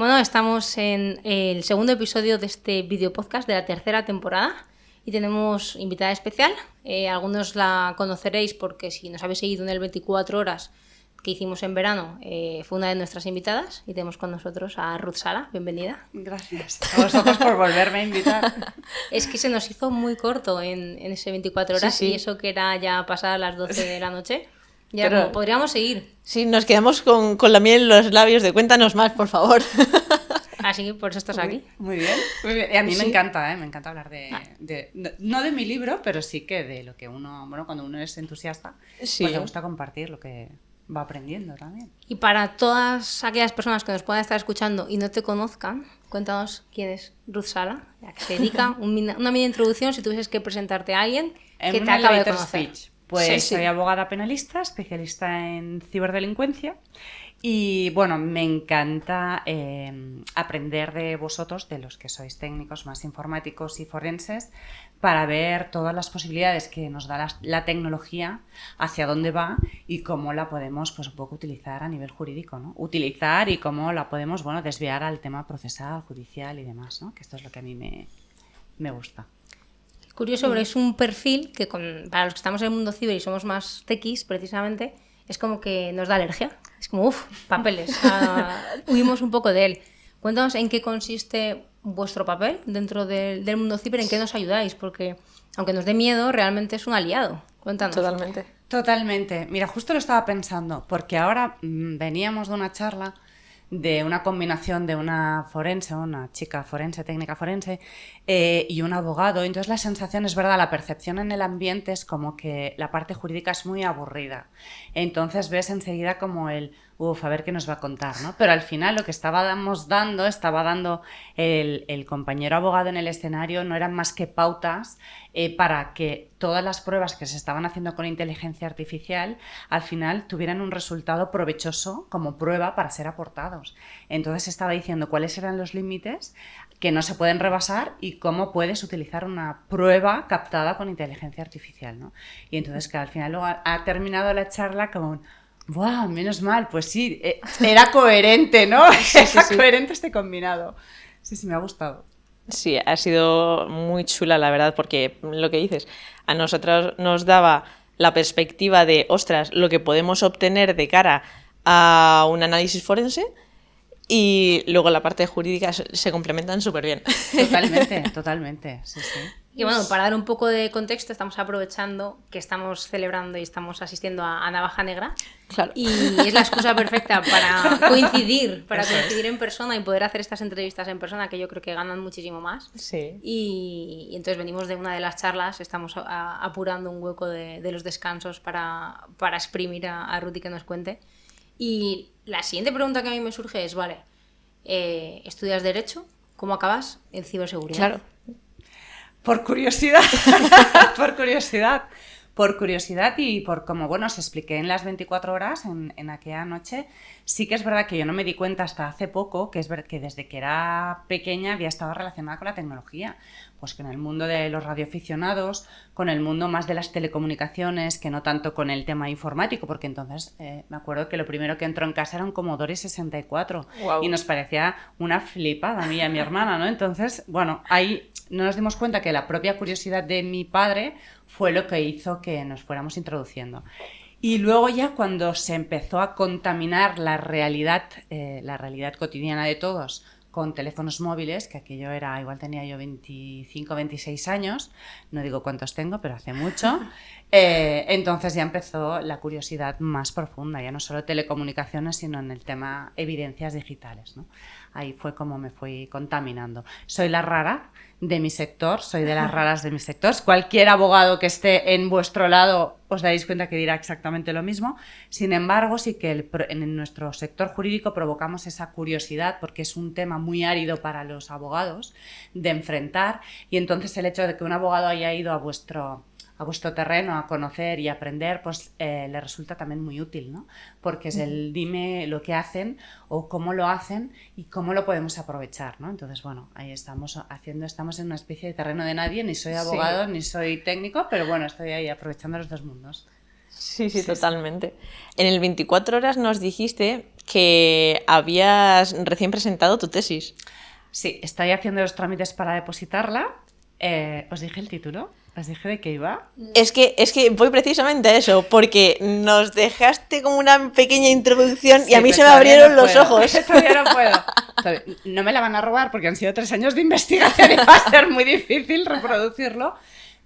Bueno, estamos en el segundo episodio de este video podcast de la tercera temporada y tenemos invitada especial. Algunos la conoceréis porque si nos habéis seguido en el 24 horas que hicimos en verano, fue una de nuestras invitadas y tenemos con nosotros a Ruth Sala. Bienvenida. Gracias a vosotros por volverme a invitar. Es que se nos hizo muy corto en ese 24 horas Sí. Y eso que era ya pasadas las 12 de la noche. Ya Pero- como, podríamos seguir. Sí, nos quedamos con la miel en los labios de cuéntanos más, por favor. Así que por eso estás aquí. Muy bien, muy bien. Y a mí me Sí. encanta hablar no de mi libro, pero sí que de lo que uno, bueno, cuando uno es entusiasta, Sí. pues le gusta compartir lo que va aprendiendo también. Y para todas aquellas personas que nos puedan estar escuchando y no te conozcan, cuéntanos quién es Ruth Sala, a qué se dedica, una mini introducción si tuvieses que presentarte a alguien que En te un acabe de elevator conocer. speech. Pues Sí. soy abogada penalista, especialista en ciberdelincuencia. Y bueno, me encanta aprender de vosotros, de los que sois técnicos más informáticos y forenses, para ver todas las posibilidades que nos da la tecnología, hacia dónde va y cómo la podemos pues un poco utilizar a nivel jurídico, ¿no? Utilizar y cómo la podemos, bueno, desviar al tema procesal, judicial y demás, ¿no? Que esto es lo que a mí me gusta. Curioso, pero es un perfil que para los que estamos en el mundo ciber y somos más tequis, precisamente, es como que nos da alergia. Es como, papeles. Huimos un poco de él. Cuéntanos en qué consiste vuestro papel dentro del mundo ciber, en qué nos ayudáis, porque aunque nos dé miedo, realmente es un aliado. Cuéntanos. Totalmente. Totalmente. Mira, justo lo estaba pensando, porque ahora veníamos de una charla de una combinación de una forense, una chica forense, técnica forense, y un abogado. Entonces la sensación es verdad, la percepción en el ambiente es como que la parte jurídica es muy aburrida. Entonces ves enseguida como a ver qué nos va a contar, ¿no? Pero al final lo que estaba dando el compañero abogado en el escenario no eran más que pautas para que todas las pruebas que se estaban haciendo con inteligencia artificial al final tuvieran un resultado provechoso como prueba para ser aportados. Entonces estaba diciendo cuáles eran los límites que no se pueden rebasar y cómo puedes utilizar una prueba captada con inteligencia artificial, ¿no? Y entonces que al final luego ha terminado la charla como ¡buah! Menos mal, pues sí, era coherente, ¿no? Era coherente este combinado. Sí, me ha gustado. Sí, ha sido muy chula, la verdad, porque lo que dices, a nosotros nos daba la perspectiva de, ostras, lo que podemos obtener de cara a un análisis forense y luego la parte jurídica se complementan súper bien. Totalmente, sí. Y bueno, para dar un poco de contexto, estamos aprovechando que estamos celebrando y estamos asistiendo a Navaja Negra. Claro. Y es la excusa perfecta para coincidir en persona y poder hacer estas entrevistas en persona, que yo creo que ganan muchísimo más. Sí. Y entonces venimos de una de las charlas, estamos apurando un hueco de los descansos para exprimir a Ruth y que nos cuente. Y la siguiente pregunta que a mí me surge es, vale, ¿estudias Derecho? ¿Cómo acabas en ciberseguridad? Claro. Por curiosidad, por curiosidad y por como, bueno, os expliqué en las 24 horas, en aquella noche, sí que es verdad que yo no me di cuenta hasta hace poco, que es verdad que desde que era pequeña había estado relacionada con la tecnología, pues con el mundo de los radioaficionados, con el mundo más de las telecomunicaciones, que no tanto con el tema informático, porque entonces me acuerdo que lo primero que entró en casa era un Commodore 64 Wow. y nos parecía una flipada a mí y a mi hermana, ¿no? Entonces, bueno, ahí no nos dimos cuenta que la propia curiosidad de mi padre fue lo que hizo que nos fuéramos introduciendo. Y luego ya cuando se empezó a contaminar la realidad cotidiana de todos con teléfonos móviles, que aquello era, igual tenía yo 25, 26 años, no digo cuántos tengo, pero hace mucho, entonces ya empezó la curiosidad más profunda, ya no solo telecomunicaciones, sino en el tema evidencias digitales, ¿no? Ahí fue como me fui contaminando. Soy la rara de mi sector, soy de las raras de mi sector. Cualquier abogado que esté en vuestro lado os daréis cuenta que dirá exactamente lo mismo. Sin embargo, sí que en nuestro sector jurídico provocamos esa curiosidad porque es un tema muy árido para los abogados de enfrentar, y entonces el hecho de que un abogado haya ido a vuestro terreno a conocer y aprender, pues le resulta también muy útil, ¿no? Porque es el dime lo que hacen o cómo lo hacen y cómo lo podemos aprovechar, ¿no? Entonces, bueno, ahí estamos en una especie de terreno de nadie, ni soy abogado, ni soy técnico, pero bueno, estoy ahí aprovechando los dos mundos. Sí, totalmente. En el 24 horas nos dijiste que habías recién presentado tu tesis. Sí, estoy haciendo los trámites para depositarla. ¿Os dije el título? ¿Os dije de qué iba? Es que voy precisamente a eso, porque nos dejaste como una pequeña introducción y a mí se me abrieron los ojos. Todavía no puedo. No me la van a robar porque han sido 3 años de investigación y va a ser muy difícil reproducirlo,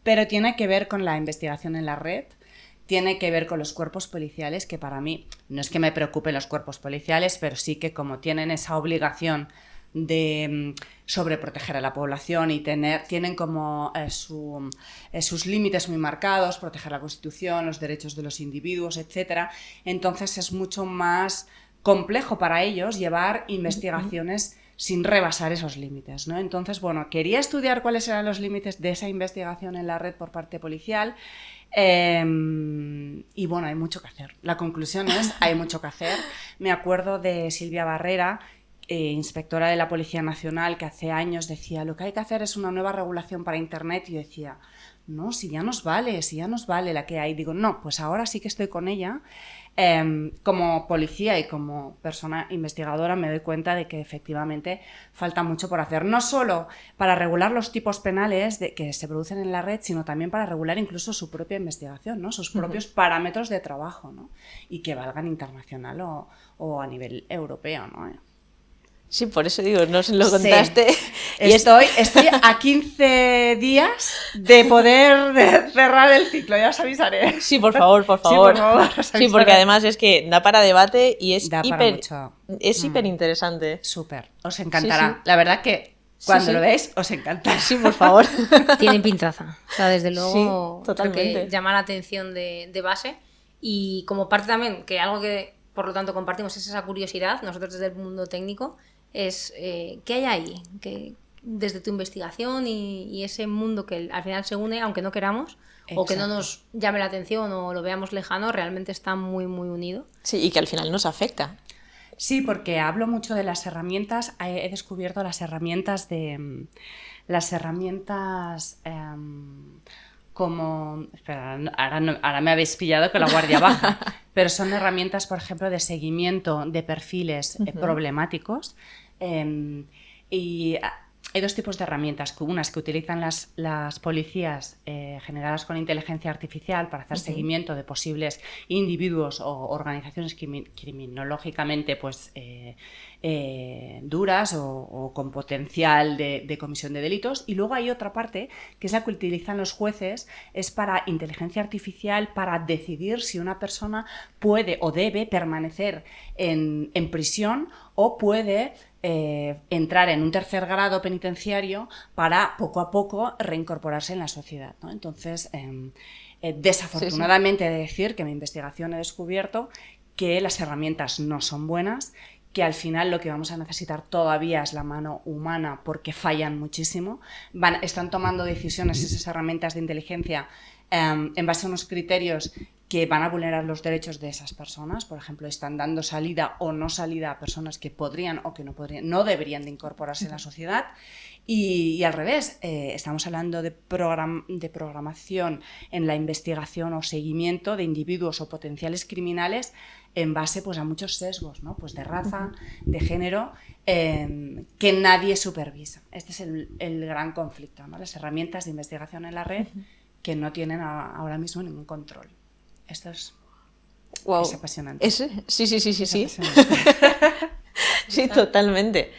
pero tiene que ver con la investigación en la red, tiene que ver con los cuerpos policiales, que para mí no es que me preocupen los cuerpos policiales, pero sí que como tienen esa obligación de sobreproteger a la población y tienen como sus límites muy marcados, proteger la Constitución, los derechos de los individuos, etc. Entonces es mucho más complejo para ellos llevar investigaciones sin rebasar esos límites, ¿no? Entonces, bueno, quería estudiar cuáles eran los límites de esa investigación en la red por parte policial. Y bueno, hay mucho que hacer. La conclusión es, hay mucho que hacer. Me acuerdo de Silvia Barrera, inspectora de la Policía Nacional, que hace años decía, lo que hay que hacer es una nueva regulación para Internet, y yo decía, no, si ya nos vale la que hay. Digo, no, pues ahora sí que estoy con ella. Como policía y como persona investigadora me doy cuenta de que efectivamente falta mucho por hacer, no solo para regular los tipos penales que se producen en la red, sino también para regular incluso su propia investigación, ¿no? Sus propios parámetros de trabajo, ¿no? Y que valgan internacional o a nivel europeo, ¿no? Sí, por eso digo, nos lo contaste. Sí. Estoy a 15 días de poder cerrar el ciclo, ya os avisaré. Sí, por favor. Sí, por favor, Sí, porque además es que da para debate y es hiper interesante. Súper, os encantará. Sí. La verdad que cuando lo veáis os encantará. Sí, por favor. Tienen pintaza. O sea, desde luego, sí, totalmente. creo que llama la atención de base. Y como parte también, que algo que por lo tanto compartimos es esa curiosidad, nosotros desde el mundo técnico, es qué hay ahí, que desde tu investigación y ese mundo que al final se une, aunque no queramos, exacto, o que no nos llame la atención o lo veamos lejano, realmente está muy, muy unido. Sí, y que al final nos afecta. Sí, porque hablo mucho de las herramientas, he descubierto las herramientas como... Espera, ahora me habéis pillado con la guardia baja, pero son herramientas, por ejemplo, de seguimiento de perfiles problemáticos. Y hay 2 tipos de herramientas, unas que utilizan las policías generadas con inteligencia artificial para hacer seguimiento de posibles individuos o organizaciones criminológicamente pues, duras o con potencial de comisión de delitos, y luego hay otra parte que es la que utilizan los jueces, es para inteligencia artificial para decidir si una persona puede o debe permanecer en prisión o puede entrar en un tercer grado penitenciario para poco a poco reincorporarse en la sociedad, ¿no? Entonces, desafortunadamente he de decir que en mi investigación he descubierto que las herramientas no son buenas, que al final lo que vamos a necesitar todavía es la mano humana porque fallan muchísimo. Están tomando decisiones esas herramientas de inteligencia en base a unos criterios que van a vulnerar los derechos de esas personas. Por ejemplo, están dando salida o no salida a personas que podrían o que no deberían de incorporarse en la sociedad. Y al revés, estamos hablando de programación en la investigación o seguimiento de individuos o potenciales criminales en base pues, a muchos sesgos, ¿no? Pues de raza, de género, que nadie supervisa. Este es el gran conflicto, ¿no? Las herramientas de investigación en la red que no tienen ahora mismo ningún control. Esto es apasionante. Sí. Sí, totalmente.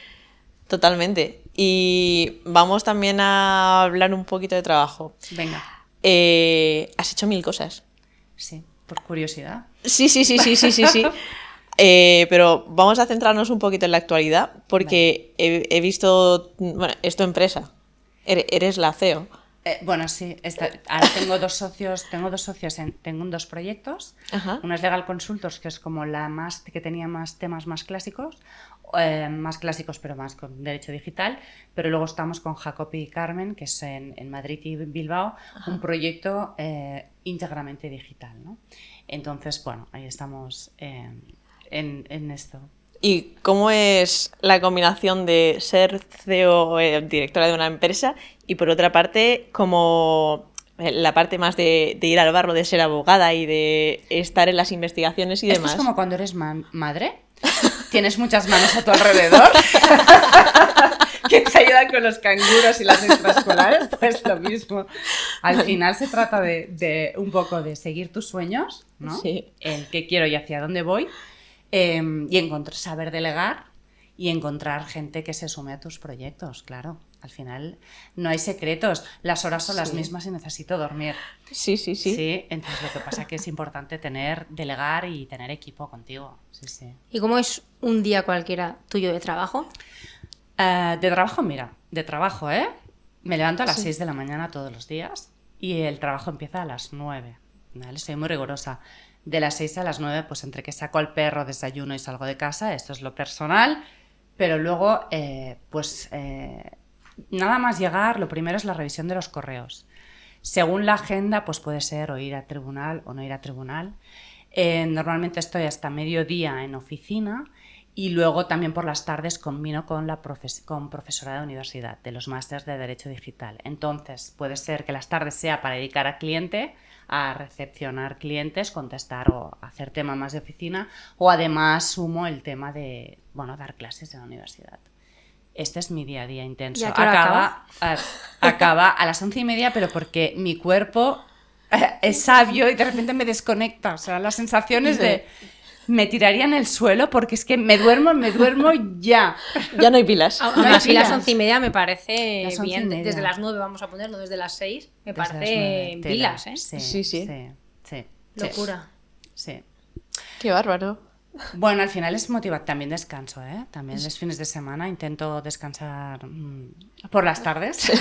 Y vamos también a hablar un poquito de trabajo. Venga. ¿Has hecho 1000 cosas? Sí, por curiosidad. Sí. Pero vamos a centrarnos un poquito en la actualidad, porque vale. He visto... Bueno, es tu empresa. Eres la CEO. Bueno, sí. Ahora tengo 2 socios. Tengo 2 proyectos. Ajá. Uno es Legal Consultors, que es como que tenía más temas más clásicos, pero más con derecho digital. Pero luego estamos con Jacobi y Carmen, que es en Madrid y Bilbao, ajá, un proyecto íntegramente digital, ¿no? Entonces, bueno, ahí estamos en esto. ¿Y cómo es la combinación de ser CEO, directora de una empresa, y por otra parte, como la parte más de ir al barro, de ser abogada y de estar en las investigaciones y Esto demás. es como cuando eres madre, tienes muchas manos a tu alrededor que te ayudan con los canguros y las extraescolares, pues lo mismo. Al final se trata de un poco de seguir tus sueños, ¿no? Sí. El qué quiero y hacia dónde voy, y saber delegar y encontrar gente que se sume a tus proyectos, claro. Al final no hay secretos, las horas son las mismas y necesito dormir. Sí. Sí, entonces lo que pasa es que es importante delegar y tener equipo contigo. Sí. ¿Y cómo es un día cualquiera tuyo de trabajo? De trabajo, mira, me levanto a las 6 de la mañana todos los días y el trabajo empieza a las 9, ¿vale? Soy muy rigurosa. De las 6 a las 9, pues entre que saco al perro, desayuno y salgo de casa, esto es lo personal, pero luego, nada más llegar, lo primero es la revisión de los correos. Según la agenda, pues puede ser o ir a tribunal o no ir a tribunal. Normalmente estoy hasta mediodía en oficina y luego también por las tardes combino con profesora de universidad, de los másters de Derecho Digital. Entonces puede ser que las tardes sea para dedicar a cliente, a recepcionar clientes, contestar o hacer tema más de oficina, o además sumo el tema de, dar clases en la universidad. Este es mi día a día intenso. ¿Y a qué hora Acaba a las 11:30, pero porque mi cuerpo es sabio y de repente me desconecta. O sea, las sensaciones de me tiraría en el suelo porque es que me duermo ya. Ya no hay pilas. Aún hay así, las pilas. 11:30 me parece Las 11:30. bien. Desde las 9 vamos a poner, no desde las 6. Me Desde las parece 9, pilas, tela. ¿eh? Sí. Locura. Sí. Qué bárbaro. Bueno, al final es motivante. También descanso, ¿eh? También los fines de semana intento descansar por las tardes.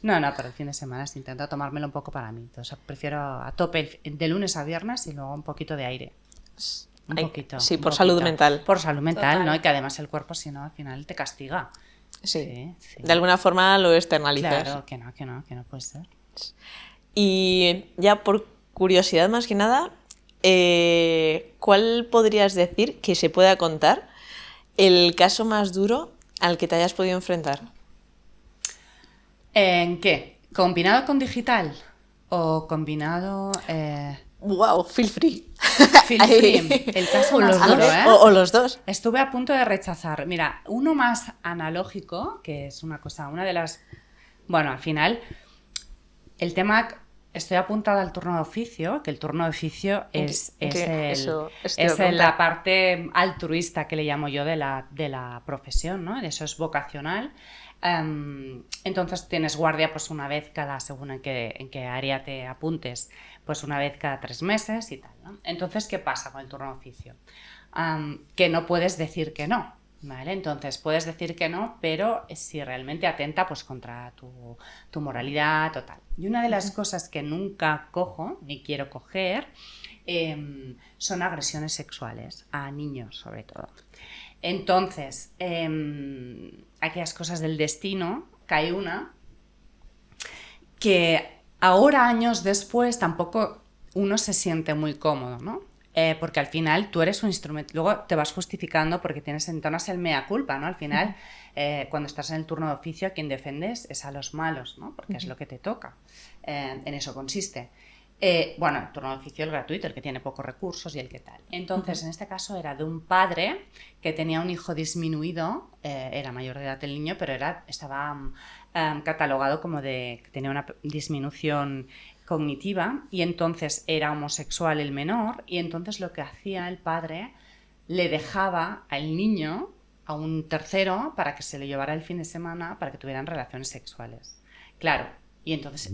No, pero el fin de semana intento tomármelo un poco para mí. Entonces prefiero a tope de lunes a viernes y luego un poquito de aire. Un poquito. Sí, por salud mental. Por salud mental, Total. ¿no? Y que además el cuerpo, si no, al final te castiga. Sí. Sí. De alguna forma lo externalizas. Claro, que no puede ser. Y ya por curiosidad más que nada, ¿cuál podrías decir que se pueda contar el caso más duro al que te hayas podido enfrentar? ¿En qué? ¿Combinado con digital? ¿O combinado...? Wow, feel free. Feel free. El caso O más los duro, dos. ¿eh? O los dos. Estuve a punto de rechazar. Mira, uno más analógico, que es una de las... Bueno, al final, el tema... Estoy apuntada al turno de oficio, que el turno de oficio es la parte altruista que le llamo yo de la profesión, ¿no? Eso es vocacional. Entonces tienes guardia pues una vez según en qué área te apuntes, pues una vez cada 3 meses y tal, ¿no? Entonces, ¿qué pasa con el turno de oficio? Que no puedes decir que no, ¿vale? Entonces puedes decir que no, pero si realmente atenta pues contra tu moralidad total. Y una de las cosas que nunca cojo, ni quiero coger, son agresiones sexuales, a niños sobre todo. Entonces, aquellas cosas del destino, cae una que ahora, años después, tampoco uno se siente muy cómodo, ¿no? Porque al final tú eres un instrumento, luego te vas justificando porque entonas el mea culpa, ¿no? Al final, cuando estás en el turno de oficio, a quien defendes es a los malos, ¿no? Porque es lo que te toca. En eso consiste. El turno de oficio el gratuito, el que tiene pocos recursos y el que tal. Entonces, en este caso era de un padre que tenía un hijo disminuido, era mayor de edad el niño, pero estaba catalogado como que tenía una disminución cognitiva y entonces era homosexual el menor y entonces lo que hacía el padre le dejaba al niño a un tercero para que se lo llevara el fin de semana para que tuvieran relaciones sexuales. Claro, y entonces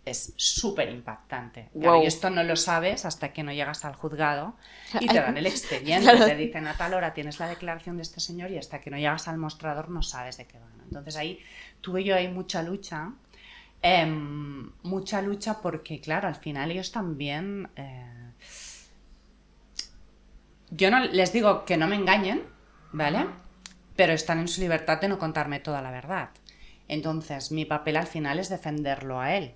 es súper impactante. Claro, Wow. y esto no lo sabes hasta que no llegas al juzgado y te dan el expediente. Claro. Te dicen a tal hora tienes la declaración de este señor y hasta que no llegas al mostrador no sabes de qué va, ¿no? Entonces ahí tuve yo mucha lucha. Mucha lucha porque, claro, al final ellos también... yo no les digo que no me engañen, ¿vale? Pero están en su libertad de no contarme toda la verdad. Entonces, mi papel al final es defenderlo a él.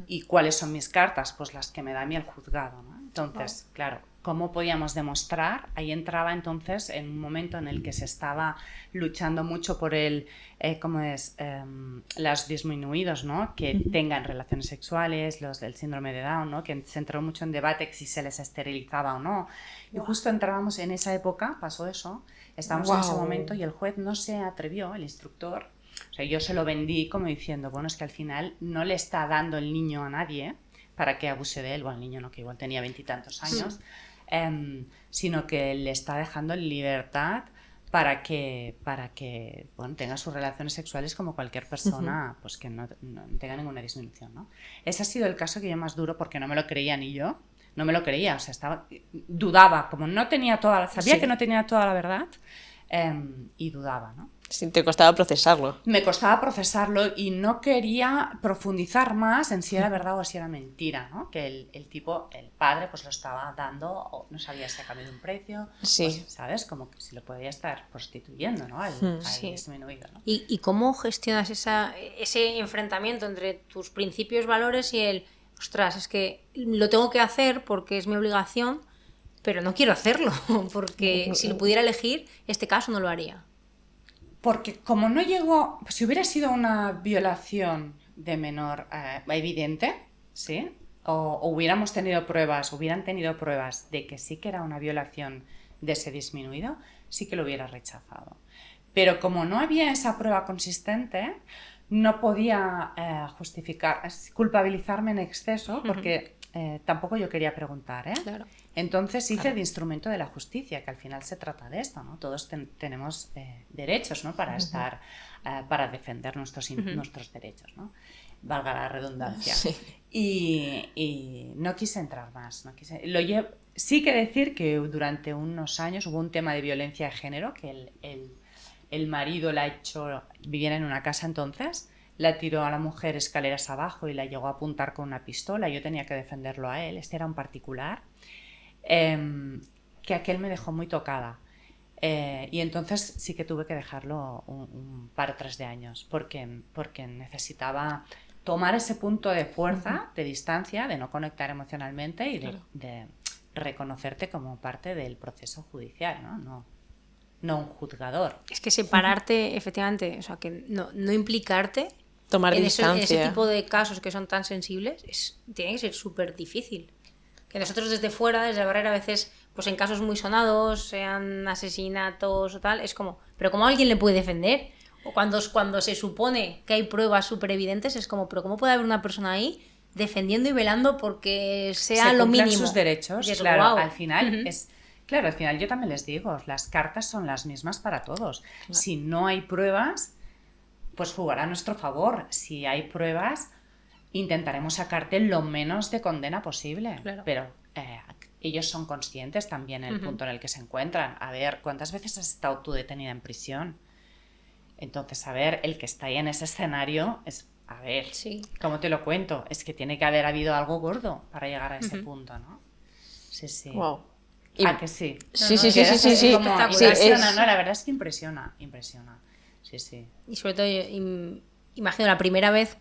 ¿Y cuáles son mis cartas? Pues las que me da a mí el juzgado, ¿no? Entonces, claro, cómo podíamos demostrar. Ahí entraba entonces en un momento en el que se estaba luchando mucho por los disminuidos, ¿no? Que tengan relaciones sexuales, los del síndrome de Down, ¿no? Que se entró mucho en debate si se les esterilizaba o no. Y justo entrábamos en esa época, pasó eso, estábamos en ese momento y el juez no se atrevió, el instructor. O sea, yo se lo vendí como diciendo, bueno, es que al final no le está dando el niño a nadie para que abuse de él, bueno, el niño no, que igual tenía 20 y tantos años, sino que le está dejando en libertad para que bueno, tenga sus relaciones sexuales como cualquier persona, pues que no tenga ninguna disminución, ¿no? Ese ha sido el caso que yo más duro, porque no me lo creía ni yo, no me lo creía, o sea, dudaba, como no tenía sabía que no tenía toda la verdad, y dudaba, ¿no? Sí, te costaba procesarlo. Me costaba procesarlo y no quería profundizar más en si era verdad o si era mentira, ¿no? Que el padre, pues lo estaba dando, o no sabía si a cambio de un precio, Sí. pues, ¿sabes? Como que si lo podía estar prostituyendo, ¿no? Al disminuido, ¿no? ¿Y cómo gestionas ese enfrentamiento entre tus principios, valores y ostras, es que lo tengo que hacer porque es mi obligación, pero no quiero hacerlo, porque si lo pudiera elegir, este caso no lo haría? Porque como no llegó, si hubiera sido una violación de menor evidente, ¿sí? O hubieran tenido pruebas de que sí que era una violación de ese disminuido, sí que lo hubiera rechazado. Pero como no había esa prueba consistente, no podía culpabilizarme en exceso, porque tampoco yo quería preguntar, ¿eh? Claro. Entonces hice de instrumento de la justicia, que al final se trata de esto, ¿no? Todos tenemos derechos, ¿no? Para estar, para defender nuestros derechos, ¿no? Valga la redundancia. Sí. Y no quise entrar más. Sí que decir que durante unos años hubo un tema de violencia de género, que el marido viviera en una casa entonces, la tiró a la mujer escaleras abajo y la llegó a apuntar con una pistola. Yo tenía que defenderlo a él. Este era un particular. Que aquel me dejó muy tocada, y entonces sí que tuve que dejarlo un par o tres de años porque necesitaba tomar ese punto de fuerza, de distancia, de no conectar emocionalmente y de reconocerte como parte del proceso judicial, no un juzgador. Es que separarte, efectivamente, o sea, que no implicarte Tomar en distancia. ese tipo de casos que son tan sensibles, tiene que ser súper difícil. Que nosotros desde fuera, desde la barrera, a veces, pues en casos muy sonados, sean asesinatos o tal, es como, ¿pero cómo alguien le puede defender? O cuando se supone que hay pruebas súper evidentes, es como, ¿pero cómo puede haber una persona ahí defendiendo y velando porque sea lo mínimo? Sus derechos, y es, claro, wow. al final Claro, al final yo también les digo, las cartas son las mismas para todos. Claro. Si no hay pruebas, pues jugará a nuestro favor. Si hay pruebas, intentaremos sacarte lo menos de condena posible. Claro. Pero ellos son conscientes también del punto en el que se encuentran. A ver, ¿cuántas veces has estado tú detenida en prisión? Entonces, a ver, el que está ahí en ese escenario es... A ver, sí. ¿Cómo te lo cuento? Es que tiene que haber habido algo gordo para llegar a ese punto, ¿no? Sí, sí. Wow. Que sí. Sí. Como impresiona, ¿no? La verdad es que impresiona. Sí, sí. Y sobre todo, imagino la primera vez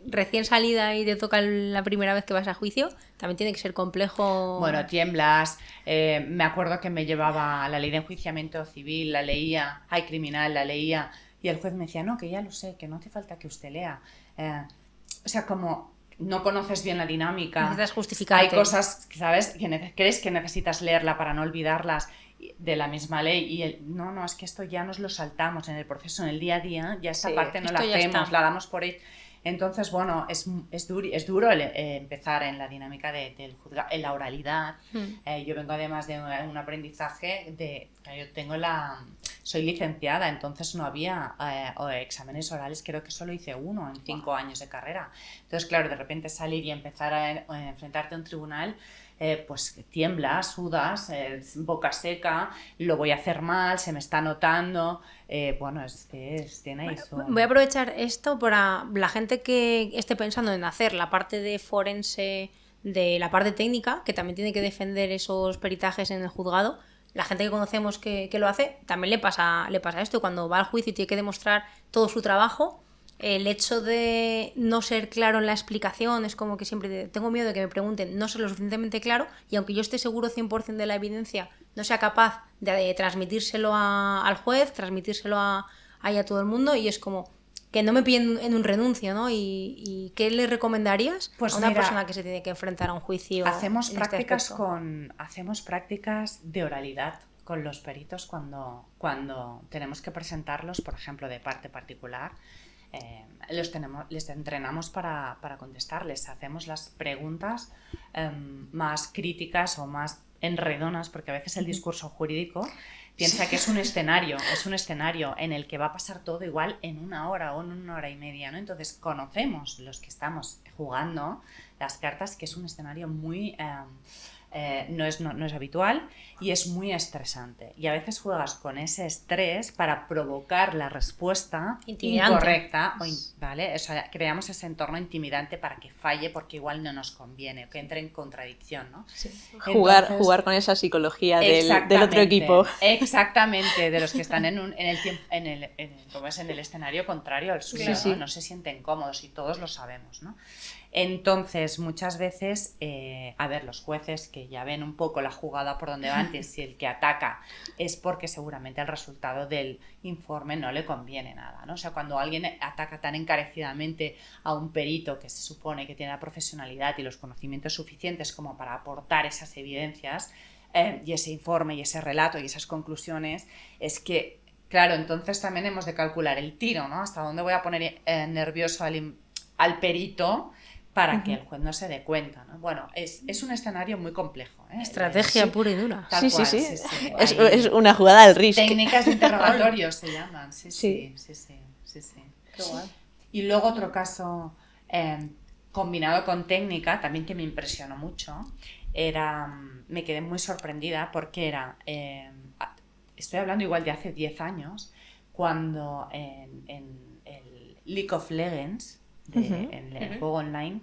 recién salida y te toca la primera vez que vas a juicio, también tiene que ser complejo. Bueno, tiemblas. Me acuerdo que me llevaba a la ley de enjuiciamiento civil, la leía, criminal, la leía, y el juez me decía, no, que ya lo sé, que no hace falta que usted lea. O sea, como no conoces bien la dinámica. Necesitas justificarte. Hay cosas, ¿sabes?, que crees que necesitas leerla para no olvidarlas de la misma ley, y no, es que esto ya nos lo saltamos en el proceso, en el día a día, ya esta parte no la hacemos, la damos por ahí. Entonces, bueno, es duro empezar en la dinámica del juzgado, en la oralidad. Yo vengo además de un aprendizaje soy licenciada, entonces no había exámenes orales, creo que solo hice uno en 5 años de carrera. Entonces, claro, de repente salir y empezar a enfrentarte a un tribunal, pues tiemblas, sudas, boca seca, lo voy a hacer mal, se me está notando. Bueno, tiene ahí su... Voy a aprovechar esto para la gente que esté pensando en hacer la parte de forense, de la parte técnica, que también tiene que defender esos peritajes en el juzgado. La gente que conocemos que lo hace, también le pasa esto. Cuando va al juicio y tiene que demostrar todo su trabajo, el hecho de no ser claro en la explicación es como que siempre tengo miedo de que me pregunten, no ser lo suficientemente claro, y aunque yo esté seguro 100% de la evidencia, no sea capaz de transmitírselo al juez, transmitírselo ahí a todo el mundo, y es como que no me pillen en un renuncio, ¿no? ¿Y qué le recomendarías Pues a una mira, persona que se tiene que enfrentar a un juicio? Hacemos en este prácticas aspecto? hacemos prácticas de oralidad con los peritos cuando tenemos que presentarlos, por ejemplo, de parte particular. Les entrenamos para contestarles. Hacemos las preguntas más críticas o más enredonas, porque a veces el discurso jurídico piensa que es un escenario en el que va a pasar todo igual en 1 hora o en 1 hora y media, ¿no? Entonces conocemos los que estamos jugando las cartas que es un escenario muy no es habitual y es muy estresante. Y a veces juegas con ese estrés para provocar la respuesta Intimidante. incorrecta, ¿vale? O sea, creamos ese entorno intimidante para que falle porque igual no nos conviene o que entre en contradicción, ¿no? Sí. Jugar con esa psicología del otro equipo. Exactamente, de los que están en el escenario contrario al suyo, Sí, ¿no? sí. No se sienten cómodos y todos lo sabemos, ¿no? Entonces, muchas veces, los jueces que ya ven un poco la jugada por donde van, que si el que ataca es porque seguramente el resultado del informe no le conviene nada, ¿no? O sea, cuando alguien ataca tan encarecidamente a un perito que se supone que tiene la profesionalidad y los conocimientos suficientes como para aportar esas evidencias y ese informe y ese relato y esas conclusiones, es que, claro, entonces también hemos de calcular el tiro, ¿no? Hasta dónde voy a poner nervioso al perito para que el juez no se dé cuenta, ¿no? Bueno, es un escenario muy complejo, ¿eh? Estrategia Sí, pura y dura. tal Sí. cual, Es una jugada al risk. técnicas de interrogatorio se llaman, sí. Qué guay. Y luego otro caso combinado con técnica, también que me impresionó mucho, me quedé muy sorprendida porque estoy hablando igual de hace 10 años, cuando en el League of Legends, en el juego online,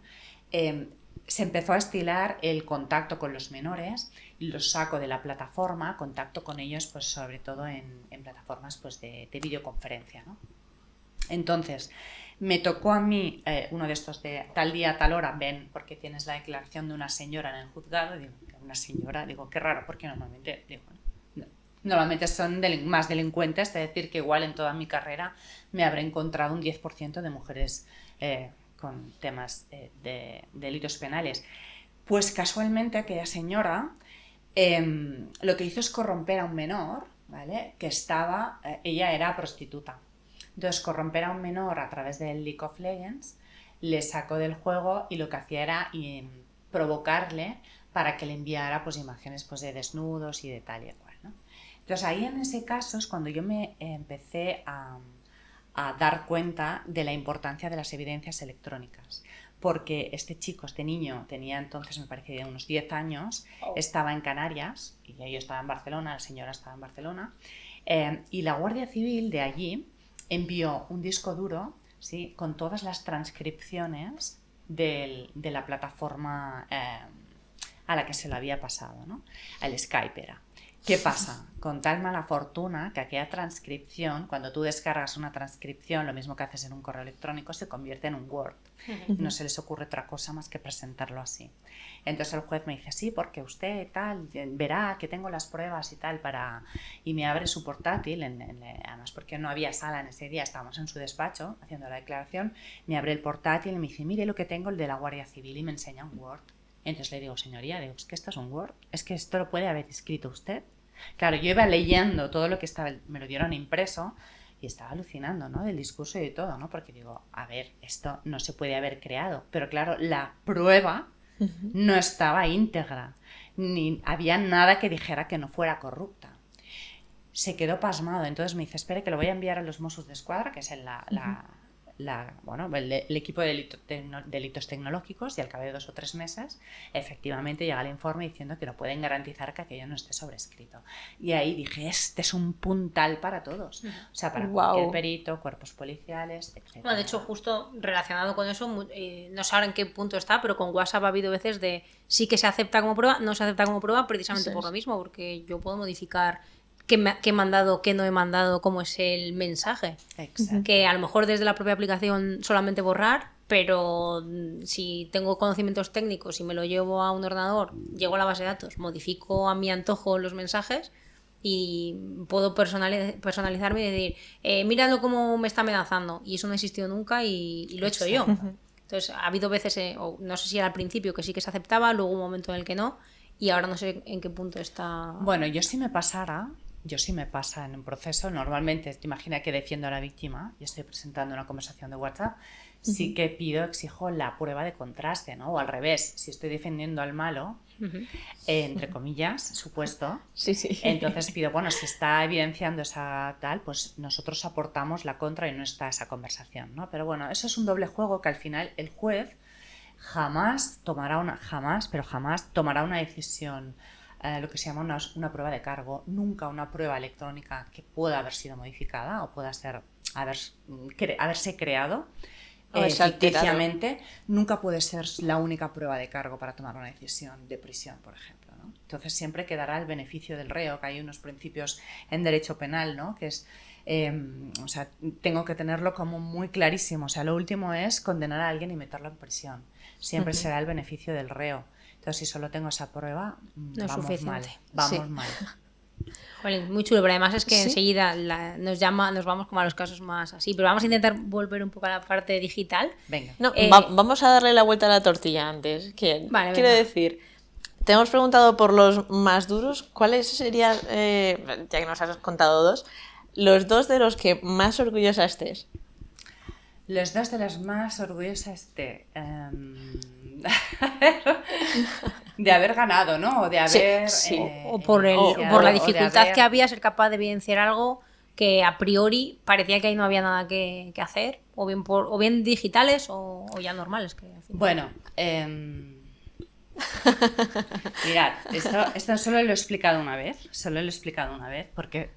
se empezó a estilar el contacto con los menores y los saco de la plataforma, contacto con ellos, pues sobre todo en plataformas pues, de videoconferencia, ¿no? Entonces, me tocó a mí uno de estos de tal día, tal hora, ven, porque tienes la declaración de una señora en el juzgado, digo, una señora, digo, qué raro, porque normalmente, digo, normalmente son más delincuentes, es decir, que igual en toda mi carrera me habré encontrado un 10% de mujeres con temas de delitos penales. Pues casualmente aquella señora lo que hizo es corromper a un menor, ¿vale? Que ella era prostituta. Entonces, corromper a un menor a través del League of Legends, le sacó del juego y lo que hacía era provocarle para que le enviara pues, imágenes pues, de desnudos y de tal y cual, ¿no? Entonces, ahí en ese caso es cuando yo me empecé a dar cuenta de la importancia de las evidencias electrónicas. Porque este niño, tenía entonces, me parece, de unos 10 años, estaba en Canarias, y yo estaba en Barcelona, la señora estaba en Barcelona, y la Guardia Civil de allí envió un disco duro, ¿sí? Con todas las transcripciones de la plataforma a la que se lo había pasado, ¿no? El Skype era. ¿Qué pasa? Con tal mala fortuna que aquella transcripción, cuando tú descargas una transcripción, lo mismo que haces en un correo electrónico, se convierte en un Word. No se les ocurre otra cosa más que presentarlo así. Entonces el juez me dice, sí, porque usted tal, verá que tengo las pruebas y tal y me abre su portátil, además porque no había sala en ese día, estábamos en su despacho haciendo la declaración, me abre el portátil y me dice, mire lo que tengo, el de la Guardia Civil, y me enseña un Word. Entonces le digo, señoría, es que esto es un Word, es que esto lo puede haber escrito usted. Claro, yo iba leyendo todo lo que me lo dieron impreso y estaba alucinando, ¿no? Del discurso y de todo, ¿no? Porque digo, a ver, esto no se puede haber creado. Pero claro, la prueba no estaba íntegra, ni había nada que dijera que no fuera corrupta. Se quedó pasmado, entonces me dice, espere que lo voy a enviar a los Mossos d'Esquadra, que es el equipo de delitos tecnológicos, y al cabo de 2 o 3 meses efectivamente llega el informe diciendo que no pueden garantizar que aquello no esté sobrescrito. Y ahí dije, este es un puntal para todos, o sea, para cualquier perito, cuerpos policiales, etc. Bueno, de hecho, justo relacionado con eso, no sé ahora en qué punto está, pero con WhatsApp ha habido veces de sí que se acepta como prueba, no se acepta como prueba precisamente por lo mismo, porque yo puedo modificar qué he mandado, qué no he mandado, cómo es el mensaje. Exacto. Que a lo mejor desde la propia aplicación solamente borrar, pero si tengo conocimientos técnicos y me lo llevo a un ordenador, llego a la base de datos, modifico a mi antojo los mensajes y puedo personalizarme y decir, míralo cómo me está amenazando, y eso no ha existido nunca y lo he hecho yo. Entonces ha habido veces, o no sé si era al principio que sí que se aceptaba, luego un momento en el que no, y ahora no sé en qué punto está. Bueno, yo si me pasa en un proceso, normalmente, te imaginas que defiendo a la víctima y estoy presentando una conversación de WhatsApp, sí que exijo la prueba de contraste, ¿no? O al revés, si estoy defendiendo al malo, entre comillas, supuesto, Sí, sí. entonces pido, bueno, si está evidenciando esa tal, pues nosotros aportamos la contra y no está esa conversación, ¿no? Pero bueno, eso es un doble juego que al final el juez jamás tomará una decisión, lo que se llama una prueba de cargo, nunca una prueba electrónica que pueda haber sido modificada o pueda haberse creado ficticiamente, nunca puede ser la única prueba de cargo para tomar una decisión de prisión, por ejemplo, ¿no? Entonces siempre quedará el beneficio del reo, que hay unos principios en derecho penal, ¿no? Que es o sea, tengo que tenerlo como muy clarísimo. O sea, lo último es condenar a alguien y meterlo en prisión. Siempre será el beneficio del reo. Entonces, si solo tengo esa prueba, No es vamos suficiente. mal. Jolín, muy chulo, pero además es que Sí. enseguida nos vamos como a los casos más así, pero vamos a intentar volver un poco a la parte digital. Venga. No, Eh, vamos a darle la vuelta a la tortilla antes. Vale, Quiero venga. decir, te hemos preguntado por los más duros. ¿Cuáles serían, ya que nos has contado dos, los dos de los que más orgullosa estés? Los dos de las más orgullosas de haber ganado, ¿no? O de haber... sí. O por la o de dificultad haber- que había ser capaz de evidenciar algo que a priori parecía que ahí no había nada que hacer, o bien digitales o ya normales. Que, al final- Bueno, mirad, esto solo lo he explicado una vez, porque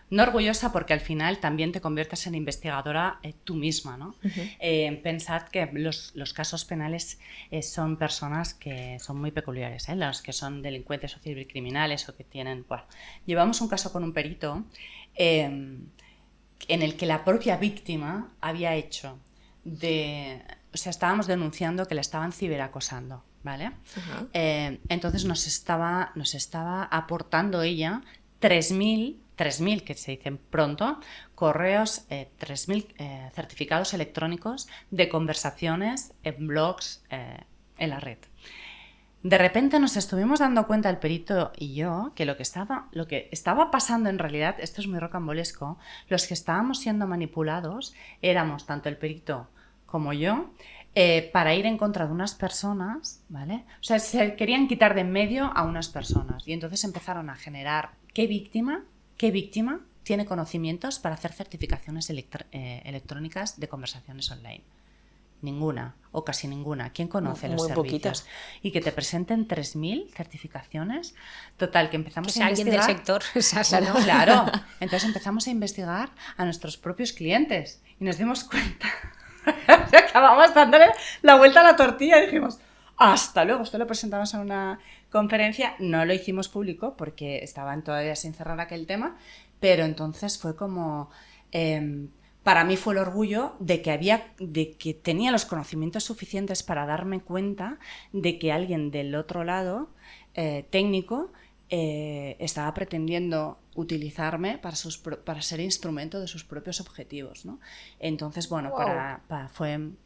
no orgullosa porque al final también te conviertes en investigadora tú misma, ¿no? Pensad que los casos penales son personas que son muy peculiares, los que son delincuentes o cibercriminales o que tienen... Bueno, llevamos un caso con un perito en el que la propia víctima había hecho o sea, estábamos denunciando que la estaban ciberacosando, ¿vale? Entonces nos estaba aportando ella 3.000, que se dicen pronto, correos, 3.000 certificados electrónicos de conversaciones en blogs en la red. De repente nos estuvimos dando cuenta el perito y yo que lo que estaba pasando en realidad, esto es muy rocambolesco, los que estábamos siendo manipulados éramos tanto el perito como yo, para ir en contra de unas personas, ¿vale? O sea, se querían quitar de en medio a unas personas y entonces empezaron a generar qué víctima tiene conocimientos para hacer certificaciones electrónicas de conversaciones online. Ninguna, o casi ninguna. ¿Quién conoce los Muy servicios? poquitas. Y que te presenten 3.000 certificaciones. Total, que empezamos que sea a alguien del investigar. sector. Sasa, ¿no? Claro. Entonces empezamos a investigar a nuestros propios clientes y nos dimos cuenta. Acabamos dándole la vuelta a la tortilla y dijimos, hasta luego. Esto lo presentamos en una conferencia, no lo hicimos público porque estaban todavía sin cerrar aquel tema, pero entonces fue como... para mí fue el orgullo de que tenía los conocimientos suficientes para darme cuenta de que alguien del otro lado, técnico, estaba pretendiendo utilizarme para ser instrumento de sus propios objetivos, ¿no? Entonces, bueno, Wow.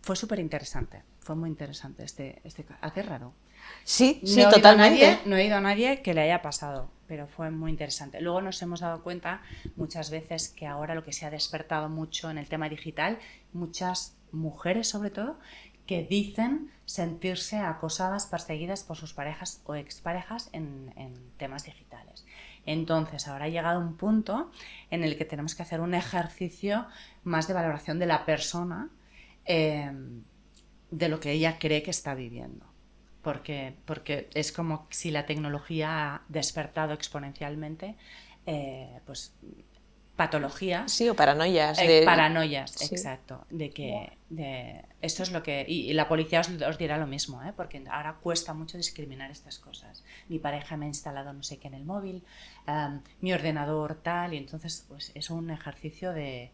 fue súper interesante. Fue muy interesante este caso. Qué raro. Sí, No sí, he oído totalmente. no he oído a nadie que le haya pasado, pero fue muy interesante. Luego nos hemos dado cuenta muchas veces que ahora lo que se ha despertado mucho en el tema digital, muchas mujeres sobre todo, que dicen sentirse acosadas, perseguidas por sus parejas o exparejas en temas digitales. Entonces, ahora ha llegado un punto en el que tenemos que hacer un ejercicio más de valoración de la persona, de lo que ella cree que está viviendo. Porque es como si la tecnología ha despertado exponencialmente, pues patologías. Sí, o paranoias. Paranoias, Sí. exacto. Esto es lo que... Y la policía os dirá lo mismo, porque ahora cuesta mucho discriminar estas cosas. Mi pareja me ha instalado no sé qué en el móvil, mi ordenador tal, y entonces pues es un ejercicio de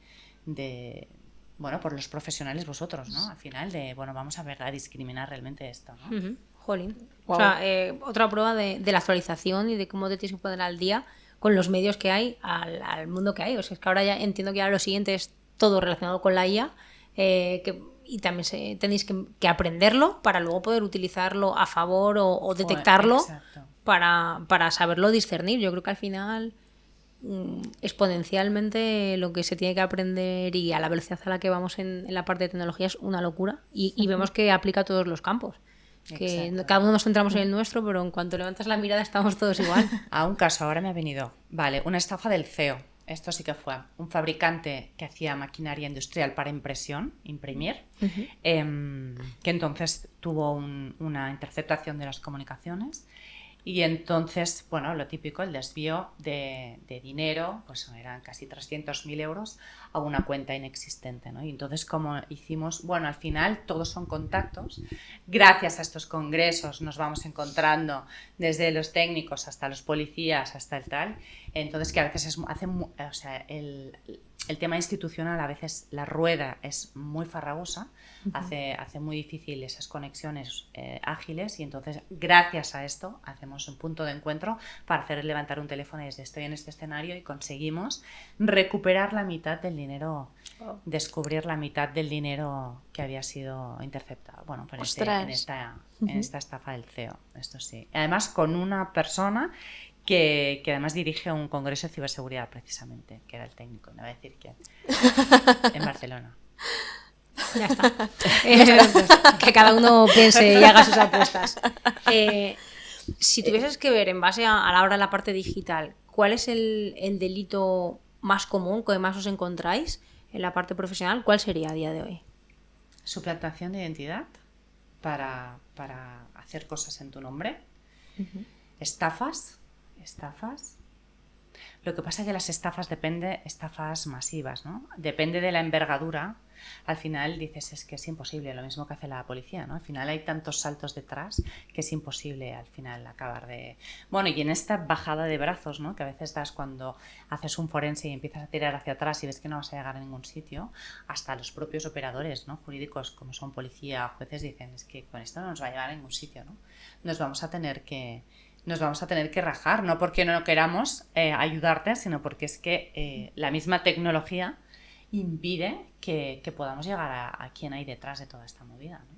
bueno, por los profesionales vosotros, ¿no? Al final vamos a ver, a discriminar realmente esto, ¿no? Jolín. Wow. O sea, otra prueba de la actualización y de cómo te tienes que poner al día con los medios que hay al mundo que hay. O sea, es que ahora ya entiendo que ahora lo siguiente es todo relacionado con la IA, y también tenéis que aprenderlo para luego poder utilizarlo a favor o detectarlo para saberlo discernir. Yo creo que al final exponencialmente lo que se tiene que aprender y a la velocidad a la que vamos en la parte de tecnología es una locura y vemos que aplica a todos los campos. Que cada uno nos centramos en el nuestro, pero en cuanto levantas la mirada estamos todos igual. A un caso, ahora me ha venido, vale, una estafa del CEO. Esto sí que fue un fabricante que hacía maquinaria industrial para imprimir, que entonces tuvo una interceptación de las comunicaciones. Y entonces, bueno, lo típico, el desvío de dinero, pues eran casi 300.000 euros a una cuenta inexistente, ¿no? Y entonces, como hicimos, bueno, al final todos son contactos. Gracias a estos congresos nos vamos encontrando desde los técnicos hasta los policías, hasta el tal. Entonces, que a veces el tema institucional, a veces la rueda es muy farragosa, hace muy difícil esas conexiones ágiles, y entonces gracias a esto hacemos un punto de encuentro para hacer levantar un teléfono y desde estoy en este escenario y conseguimos recuperar la mitad del dinero, descubrir la mitad del dinero que había sido interceptado. Bueno, pues en esta estafa del CEO, esto sí. Además con una persona que además dirige un congreso de ciberseguridad precisamente, que era el técnico, no voy a decir quién, en Barcelona. Ya está. Que cada uno piense y haga sus apuestas. Si tuvieses que ver en base a la hora de la parte digital, ¿cuál es el delito más común que más os encontráis en la parte profesional? ¿Cuál sería a día de hoy? Suplantación de identidad para hacer cosas en tu nombre. Estafas. Lo que pasa es que las estafas estafas masivas, ¿no? Depende de la envergadura. Al final dices, es que es imposible, lo mismo que hace la policía, ¿no? Al final hay tantos saltos detrás que es imposible al final acabar de... Bueno, y en esta bajada de brazos, ¿no? Que a veces das cuando haces un forense y empiezas a tirar hacia atrás y ves que no vas a llegar a ningún sitio, hasta los propios operadores, ¿no? Jurídicos, como son policía, jueces, dicen, es que con esto no nos va a llevar a ningún sitio, ¿no? Nos vamos a tener que rajar, no porque no queramos ayudarte, sino porque es que la misma tecnología impide que podamos llegar a quién hay detrás de toda esta movida, ¿no?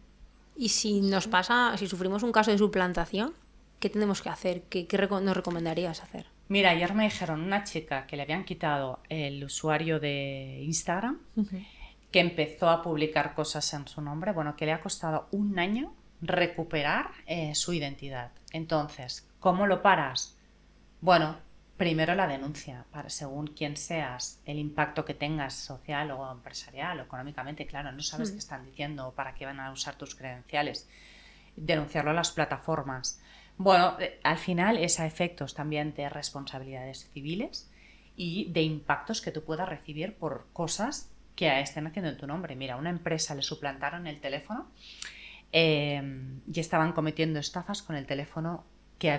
Y si nos pasa, si sufrimos un caso de suplantación, ¿qué tenemos que hacer? ¿Qué nos recomendarías hacer? Mira, ayer me dijeron una chica que le habían quitado el usuario de Instagram, que empezó a publicar cosas en su nombre, bueno, que le ha costado 1 año recuperar su identidad. Entonces, ¿cómo lo paras? Bueno, primero la denuncia, según quién seas, el impacto que tengas social o empresarial o económicamente, claro, no sabes qué están diciendo o para qué van a usar tus credenciales. Denunciarlo a las plataformas. Bueno, al final es a efectos también de responsabilidades civiles y de impactos que tú puedas recibir por cosas que estén haciendo en tu nombre. Mira, a una empresa le suplantaron el teléfono y estaban cometiendo estafas con el teléfono que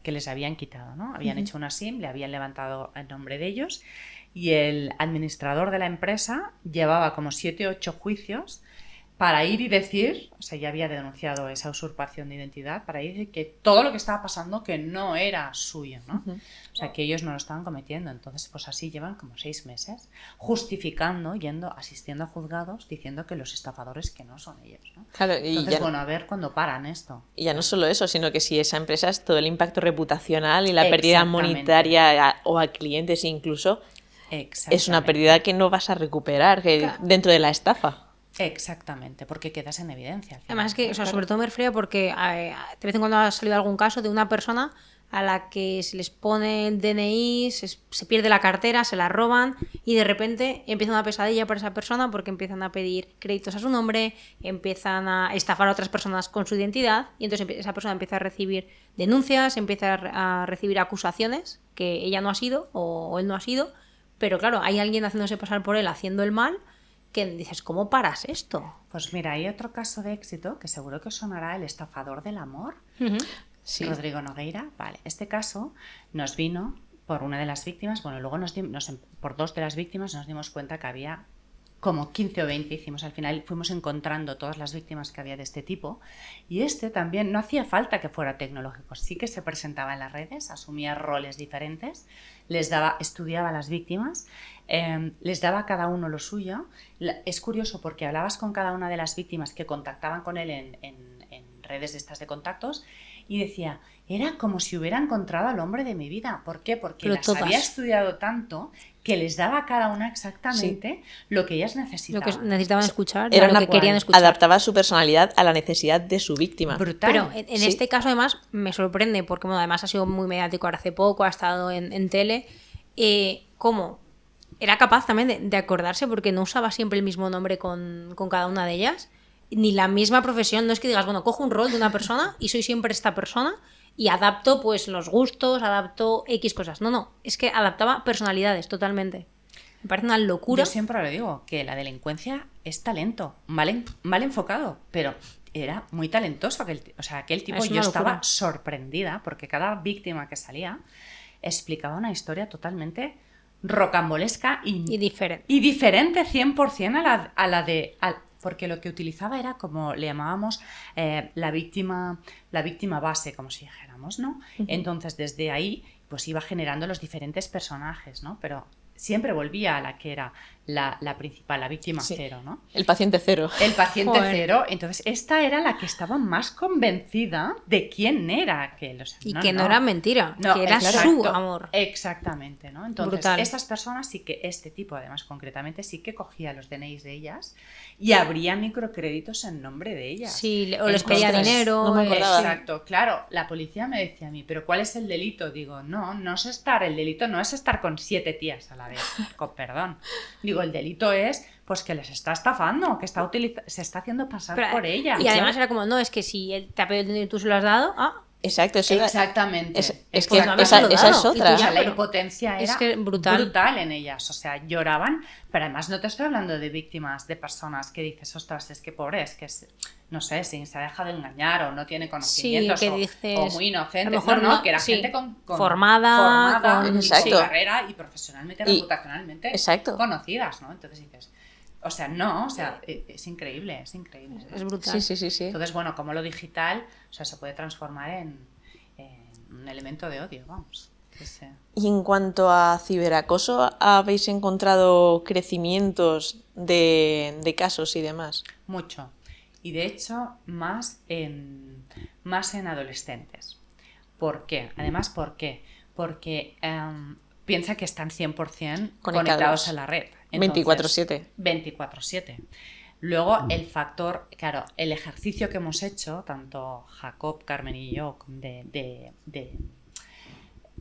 les habían quitado, ¿no? Habían hecho una SIM, le habían levantado el nombre de ellos y el administrador de la empresa llevaba como 7 o 8 juicios para ir y decir, o sea, ya había denunciado esa usurpación de identidad, para ir y decir que todo lo que estaba pasando que no era suyo, ¿no? O sea, que ellos no lo estaban cometiendo. Entonces, pues así llevan como 6 meses justificando, asistiendo a juzgados, diciendo que los estafadores que no son ellos, ¿no? Claro, y entonces, bueno, a ver cuándo paran esto. Y ya no solo eso, sino que si esa empresa es todo el impacto reputacional y la pérdida monetaria o a clientes incluso, es una pérdida que no vas a recuperar dentro de la estafa. Exactamente, porque quedas en evidencia. Al final. Además es que, o sea, sobre todo me refiero porque de vez en cuando ha salido algún caso de una persona a la que se les pone el DNI, se pierde la cartera, se la roban y de repente empieza una pesadilla para esa persona porque empiezan a pedir créditos a su nombre, empiezan a estafar a otras personas con su identidad y entonces esa persona empieza a recibir denuncias, empieza a recibir acusaciones que ella no ha sido o él no ha sido, pero claro, hay alguien haciéndose pasar por él, haciendo el mal, que dices, ¿cómo paras esto? Pues mira, hay otro caso de éxito que seguro que os sonará, el estafador del amor. Sí. Rodrigo Nogueira. Vale, este caso nos vino por una de las víctimas, bueno, luego por 2 de las víctimas nos dimos cuenta que había como 15 o 20, hicimos al final, fuimos encontrando todas las víctimas que había de este tipo, y este también no hacía falta que fuera tecnológico, sí que se presentaba en las redes, asumía roles diferentes, estudiaba a las víctimas, les daba a cada uno lo suyo. Es curioso porque hablabas con cada una de las víctimas que contactaban con él en redes de estas de contactos, y decía, era como si hubiera encontrado al hombre de mi vida. ¿Por qué? Porque Pero las todas. había estudiado tanto que les daba a cada una exactamente lo que ellas Lo necesitaban. que necesitaban escuchar, Era lo una que querían escuchar. adaptaba su personalidad a la necesidad de su víctima. Brutal. Pero en Sí. este caso además me sorprende, porque bueno, además ha sido muy mediático ahora hace poco, ha estado en tele, cómo era capaz también de acordarse, porque no usaba siempre el mismo nombre con cada una de ellas, ni la misma profesión. No es que digas, bueno, cojo un rol de una persona y soy siempre esta persona y adapto pues los gustos, adapto X cosas. No, es que adaptaba personalidades totalmente. Me parece una locura. Yo siempre lo digo, que la delincuencia es talento, mal enfocado, pero era muy talentoso aquel tipo. Es una Yo estaba locura. sorprendida porque cada víctima que salía explicaba una historia totalmente rocambolesca Y diferente. y diferente 100% a la de... porque lo que utilizaba era, como le llamábamos, la víctima base, como si dijéramos, ¿no? Entonces, desde ahí, pues iba generando los diferentes personajes, ¿no? Pero siempre volvía a la que era la principal, la víctima Sí. cero, ¿no? El paciente cero. El paciente Joder. cero. Entonces, esta era la que estaba más convencida de quién era aquel. O sea, Y que no era mentira, que era exacto, su amor. Exactamente, ¿no? Entonces, Brutal. estas personas sí que, este tipo, además, concretamente, sí que cogía los DNIs de ellas y abría microcréditos en nombre de ellas. Sí, o les pedía Entonces, dinero. no me acordaba. Exacto, claro. La policía me decía a mí, ¿pero cuál es el delito? Digo, el delito no es estar con 7 tías a la vez, con perdón. Digo, el delito es pues que les está estafando, que se está haciendo pasar Pero- por ella. Y además era como, no, es que si él te ha pedido dinero y tú se lo has dado, Exacto, eso era- Exactamente. es pues que no esa, habías esa es saludado. Y tú otra. O sea, ya, la pero impotencia es era que brutal. en ellas. O sea, lloraban, pero además no te estoy hablando de víctimas, de personas que dices, ostras, es que pobre, es que no sé, si se ha dejado que o no tiene conocimientos que o dices, muy inocentes. a lo mejor no, no, que era sí, gente con formada, con Exacto. su carrera y profesionalmente, Y- reputacionalmente exacto. conocidas, ¿no? Entonces dices, o sea, es increíble, es increíble. Es brutal. Sí. Entonces, bueno, como lo digital, o sea, se puede transformar en un elemento de odio, vamos. Sí. Y en cuanto a ciberacoso, ¿habéis encontrado crecimientos de casos y demás? Mucho. Y de hecho, más en adolescentes. ¿Por qué? Además, ¿por qué? Porque piensa que están 100% conectados a la red. Entonces, 24/7. 24/7. Luego el factor, claro, el ejercicio que hemos hecho, tanto Jacob, Carmen y yo,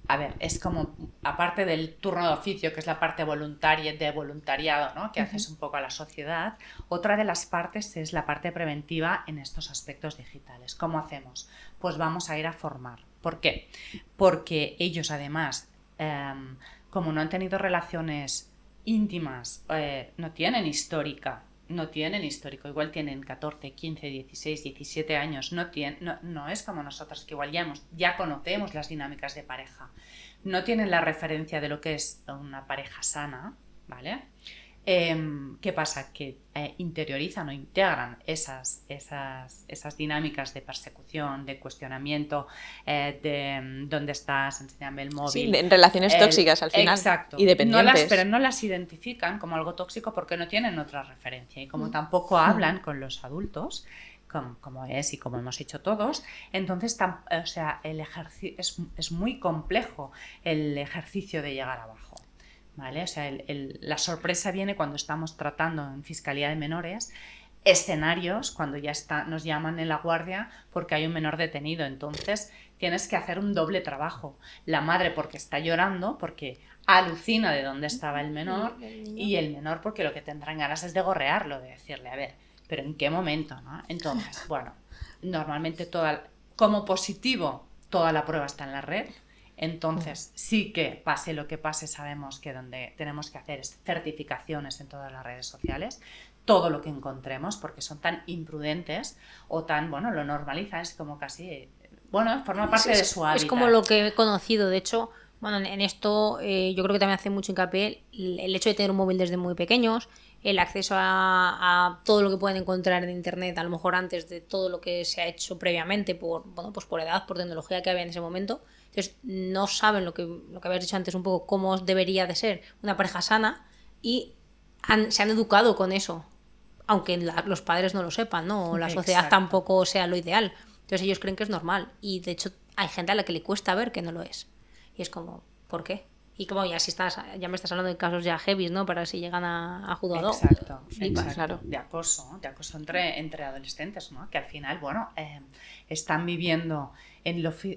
a ver, es como, aparte del turno de oficio, que es la parte voluntaria, de voluntariado, ¿no? Que haces un poco a la sociedad, otra de las partes es la parte preventiva en estos aspectos digitales. ¿Cómo hacemos? Pues vamos a ir a formar. ¿Por qué? Porque ellos además, como no han tenido relaciones íntimas, no tienen histórico, igual tienen 14, 15, 16, 17 años, no es como nosotros que igual ya conocemos las dinámicas de pareja, no tienen la referencia de lo que es una pareja sana, ¿vale? ¿Qué pasa? Que interiorizan o integran esas dinámicas de persecución, de cuestionamiento, de dónde estás, enséñame el móvil. Sí, en relaciones tóxicas al final. Exacto. Y dependientes. Pero no las identifican como algo tóxico porque no tienen otra referencia. Y como tampoco hablan con los adultos, como es y como hemos hecho todos, entonces o sea, es muy complejo el ejercicio de llegar abajo. ¿Vale? O sea, la sorpresa viene cuando estamos tratando en Fiscalía de Menores escenarios, cuando ya nos llaman en la guardia porque hay un menor detenido. Entonces tienes que hacer un doble trabajo. La madre porque está llorando, porque alucina de dónde estaba el menor, y el menor porque lo que tendrán ganas es de gorrearlo, de decirle, a ver, pero ¿en qué momento? ¿No? Entonces, bueno, normalmente como positivo toda la prueba está en la red. Entonces, sí que pase lo que pase, sabemos que donde tenemos que hacer es certificaciones en todas las redes sociales, todo lo que encontremos, porque son tan imprudentes o tan, bueno, lo normalizan, es como casi, bueno, forma parte de su hábitat. Es como lo que he conocido, de hecho, bueno, en esto yo creo que también hace mucho hincapié el hecho de tener un móvil desde muy pequeños, el acceso a todo lo que pueden encontrar en internet, a lo mejor antes de todo lo que se ha hecho previamente por, bueno, pues por edad, por tecnología que había en ese momento. Entonces no saben lo que habías dicho antes un poco, cómo debería de ser una pareja sana y se han educado con eso, aunque los padres no lo sepan, ¿no? O la sociedad Exacto. tampoco sea lo ideal. Entonces ellos creen que es normal y de hecho hay gente a la que le cuesta ver que no lo es. Y es como, ¿por qué? Y como ya me estás hablando de casos ya heavy, ¿no? Para si llegan a juzgado. Exacto, Flipas. Claro. exacto. De acoso entre adolescentes, ¿no? Que al final, bueno, están viviendo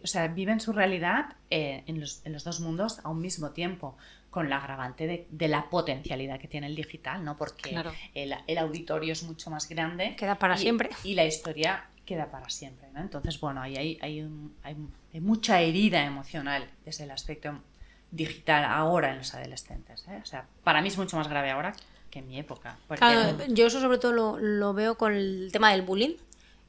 o sea, viven su realidad en los dos mundos a un mismo tiempo, con la agravante de la potencialidad que tiene el digital, ¿no? Porque Claro. el auditorio es mucho más grande. Queda para siempre. Y la historia queda para siempre, ¿no? Entonces, bueno, ahí hay mucha herida emocional desde el aspecto digital ahora en los adolescentes, ¿eh? O sea, para mí es mucho más grave ahora que en mi época. Porque Claro, yo eso sobre todo lo veo con el tema del bullying.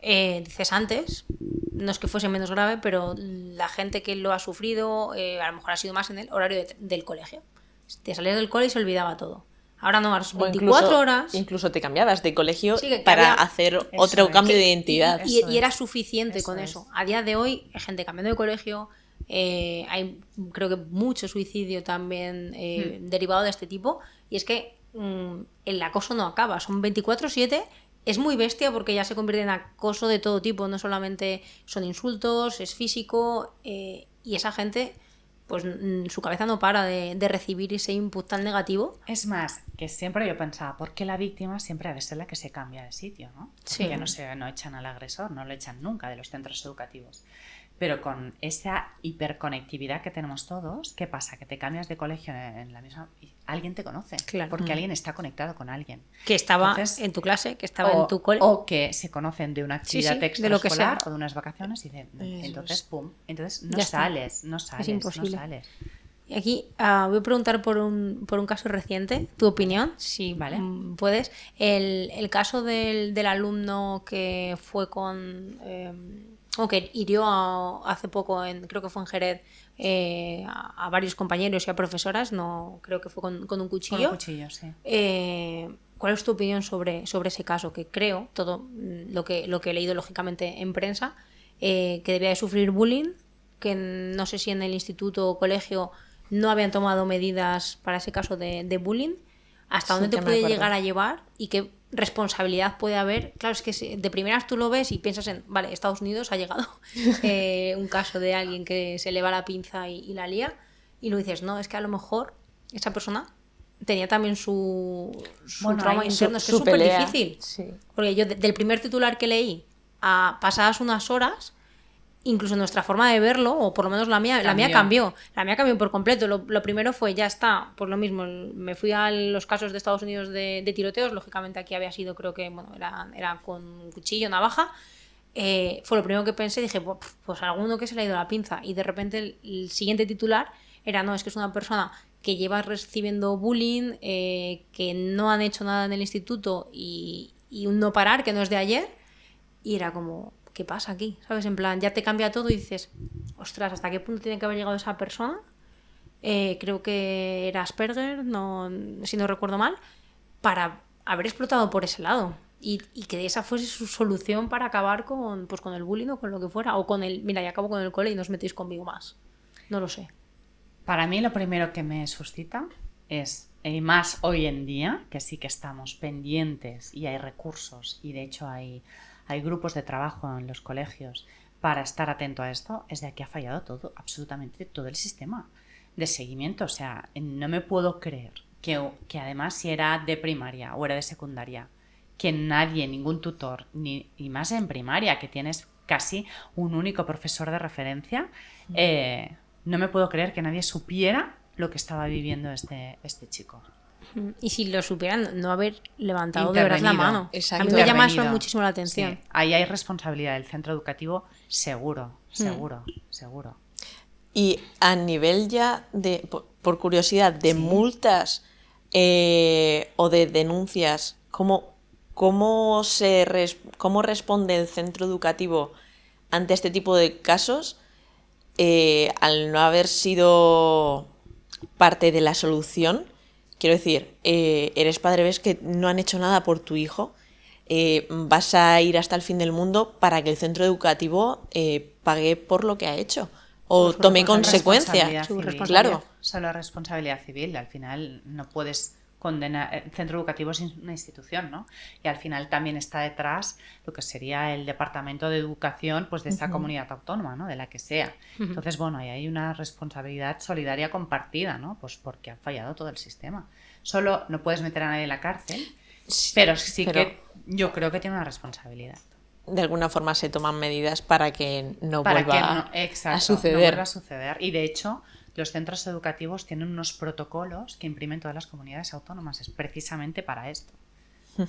Dices antes, no es que fuese menos grave, pero la gente que lo ha sufrido a lo mejor ha sido más en el horario del colegio. Te salías del cole y se olvidaba todo. Ahora no, ahora son O 24 horas. Incluso te cambiabas de colegio Sí, que para había- hacer Eso otro es. cambio de Que- identidad. Y Eso era es. suficiente Eso con es. eso. A día de hoy hay gente cambiando de colegio, hay creo que mucho suicidio también derivado de este tipo. Y es que el acoso no acaba, son 24/7. Es muy bestia porque ya se convierte en acoso de todo tipo, no solamente son insultos, es físico, y esa gente, pues su cabeza no para de recibir ese input tan negativo. es más, que siempre yo pensaba, ¿por qué la víctima siempre ha de ser la que se cambia de sitio, ¿no? Sí. Que no echan al agresor, no lo echan nunca de los centros educativos. Pero con esa hiperconectividad que tenemos todos, ¿qué pasa? Que te cambias de colegio en la misma... y alguien te conoce, Claro. porque alguien está conectado con alguien. Que estaba Entonces, en tu clase, que estaba en tu cole. O que se conocen de una actividad sí, de lo que extraescolar sea. o de unas vacaciones y entonces, es. pum, entonces Ya está. no sales, imposible. no sales. Y aquí voy a preguntar por un caso reciente, tu opinión, si Vale. puedes. El caso del alumno que fue o que hirió hace poco, creo que fue en Jerez, a varios compañeros y a profesoras, no creo que fue con un Con cuchillo. un cuchillo, sí. ¿Cuál es tu opinión sobre ese caso? Que creo, todo lo que he leído lógicamente en prensa, que debía de sufrir bullying, que no sé si en el instituto o colegio no habían tomado medidas para ese caso de bullying, hasta Sí, dónde te que me puede acuerdo. llegar a llevar y qué responsabilidad puede haber. Claro, es que de primeras tú lo ves y piensas vale, Estados Unidos ha llegado un caso de alguien que se le va la pinza y la lía, y lo dices, no, es que a lo mejor esa persona tenía también su Bueno, trauma ahí interno, es que es su súper pelea. difícil. Sí. Porque yo del primer titular que leí a pasadas unas horas, incluso nuestra forma de verlo, o por lo menos la mía cambió. La mía cambió por completo. Lo primero fue, ya está, por lo mismo, me fui a los casos de Estados Unidos de tiroteos, lógicamente aquí había sido, creo que, bueno, era con cuchillo, navaja. Fue lo primero que pensé, dije, pues alguno que se le ha ido la pinza. Y de repente el siguiente titular era, no, es que es una persona que lleva recibiendo bullying, que no han hecho nada en el instituto y un no parar, que no es de ayer. Y era como, ¿qué pasa aquí? ¿Sabes? En plan, ya te cambia todo y dices, ostras, ¿hasta qué punto tiene que haber llegado esa persona? Creo que era Asperger, no, si no recuerdo mal, para haber explotado por ese lado. Y que esa fuese su solución para acabar con el bullying o con lo que fuera. O con mira, ya acabo con el cole y no os metéis conmigo más. No lo sé. Para mí lo primero que me suscita es, y más hoy en día, que sí que estamos pendientes y hay recursos y de hecho hay grupos de trabajo en los colegios para estar atento a esto, es de que ha fallado todo, absolutamente todo el sistema de seguimiento. O sea, no me puedo creer que además si era de primaria o era de secundaria, que nadie, ningún tutor, y más en primaria, que tienes casi un único profesor de referencia, no me puedo creer que nadie supiera lo que estaba viviendo este chico. Y si lo supieran, no haber levantado de verdad la Intervenido. mano. Exacto. A mí me llama eso Intervenido. muchísimo la atención. Sí, ahí hay responsabilidad del centro educativo, seguro. Y a nivel ya de, por curiosidad, de multas o de denuncias, ¿cómo responde el centro educativo ante este tipo de casos? Al no haber sido parte de la solución, quiero decir, eres padre, ves que no han hecho nada por tu hijo, vas a ir hasta el fin del mundo para que el centro educativo pague por lo que ha hecho o tome consecuencias. Claro. Solo responsabilidad civil. Al final no puedes condenar. El centro educativo es una institución, ¿no? Y al final también está detrás lo que sería el departamento de educación, pues de esa comunidad autónoma, ¿no? De la que sea. Entonces, bueno, ahí hay una responsabilidad solidaria compartida, ¿no? Pues porque ha fallado todo el sistema. Solo no puedes meter a nadie en la cárcel, pero que yo creo que tiene una responsabilidad. De alguna forma se toman medidas para que no vuelva a suceder. No vuelva a suceder. Y de hecho, los centros educativos tienen unos protocolos que imprimen todas las comunidades autónomas. Es precisamente para esto,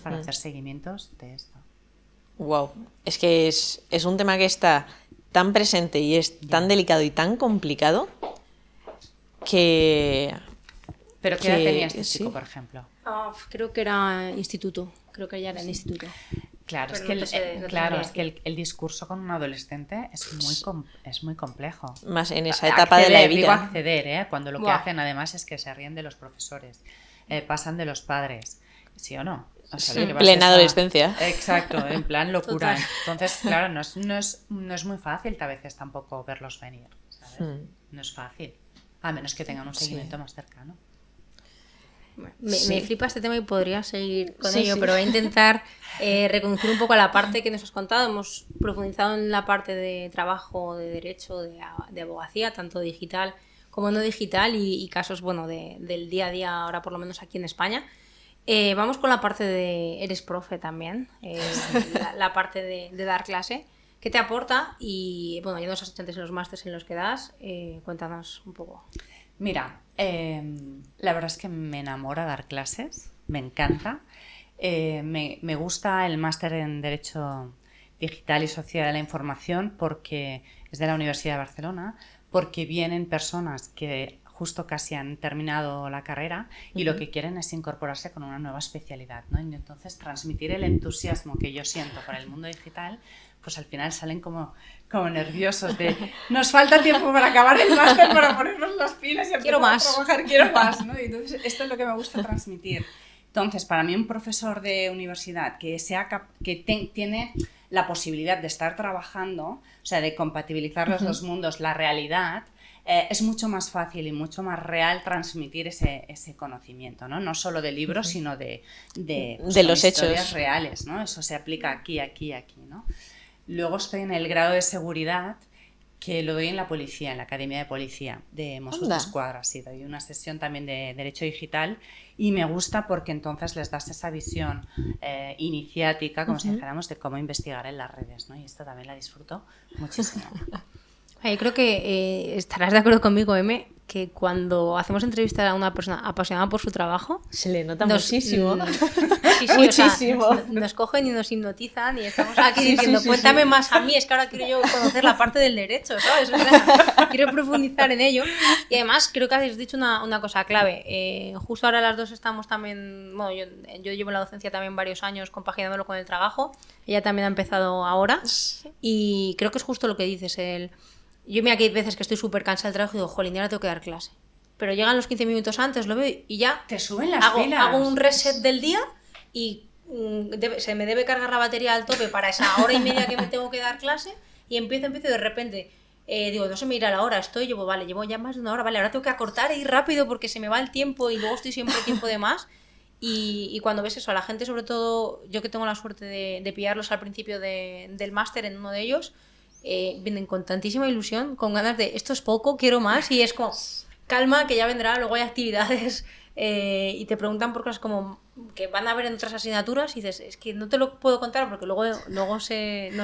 para hacer seguimientos de esto. Wow, es que es un tema que está tan presente y es tan delicado y tan complicado que... ¿Pero qué edad tenía este chico, por ejemplo? Creo que era instituto. Creo que ya era en instituto. Claro, pero es que el discurso con un adolescente es muy complejo. Más en esa etapa de la vida. Digo acceder, cuando lo que hacen además es que se ríen de los profesores, pasan de los padres, ¿sí o no? O sea, en plena adolescencia. Exacto, en plan locura. Total. Entonces, claro, no es muy fácil a veces tampoco verlos venir, ¿sabes? No es fácil, a menos que tengan un seguimiento más cercano. Me flipa este tema y podría seguir con ello, pero voy a intentar reconducir un poco a la parte que nos has contado. Hemos profundizado en la parte de trabajo, de derecho, de abogacía, tanto digital como no digital y casos del día a día, ahora por lo menos aquí en España. Vamos con la parte de eres profe también, la parte de dar clase. ¿Qué te aporta? Y bueno, ya nos has hecho antes en los másteres en los que das, cuéntanos un poco. Mira, la verdad es que me enamora dar clases, me encanta. Me gusta el máster en Derecho Digital y Sociedad de la Información porque es de la Universidad de Barcelona, porque vienen personas que justo casi han terminado la carrera y lo que quieren es incorporarse con una nueva especialidad, ¿no? Y entonces transmitir el entusiasmo que yo siento por el mundo digital, pues al final salen como nerviosos de nos falta tiempo para acabar el máster para ponernos las pilas y empezar a trabajar, quiero más, ¿no? Y entonces esto es lo que me gusta transmitir. Entonces, para mí un profesor de universidad que tiene la posibilidad de estar trabajando, o sea, de compatibilizar los dos mundos, la realidad, es mucho más fácil y mucho más real transmitir ese conocimiento, ¿no? No solo de libros, sino de los historias hechos reales, ¿no? Eso se aplica aquí, ¿no? Luego estoy en el grado de seguridad que lo doy en la policía, en la Academia de Policía de Mossos d'Esquadra. Sí, doy una sesión también de Derecho Digital y me gusta porque entonces les das esa visión iniciática, como si dijéramos, de cómo investigar en las redes, ¿no? Y esto también la disfruto muchísimo. Yo creo que estarás de acuerdo conmigo, M, que cuando hacemos entrevistas a una persona apasionada por su trabajo... Se le nota muchísimo. Sí, muchísimo. O sea, nos cogen y nos hipnotizan y estamos aquí diciendo, cuéntame más a mí, es que ahora quiero yo conocer la parte del derecho, ¿sabes? O sea, quiero profundizar en ello. Y además creo que has dicho una cosa clave. Justo ahora las dos estamos también... Bueno, yo llevo en la docencia también varios años compaginándolo con el trabajo. Ella también ha empezado ahora. Y creo que es justo lo que dices, Yo mira que hay veces que estoy súper cansada del trabajo y digo, jolín, ahora tengo que dar clase. Pero llegan los 15 minutos antes, lo veo y ya... Te suben las pilas. Hago un reset del día y se me debe cargar la batería al tope para esa hora y media que me tengo que dar clase y empiezo y de repente digo, no se me irá la hora, llevo ya más de una hora, ahora tengo que acortar e ir rápido porque se me va el tiempo y luego estoy siempre tiempo de más. Y cuando ves eso, a la gente, sobre todo yo que tengo la suerte de pillarlos al principio del máster en uno de ellos, vienen con tantísima ilusión, con ganas de esto es poco, quiero más, y es como calma, que ya vendrá, luego hay actividades y te preguntan por cosas como que van a ver en otras asignaturas y dices, es que no te lo puedo contar porque luego nos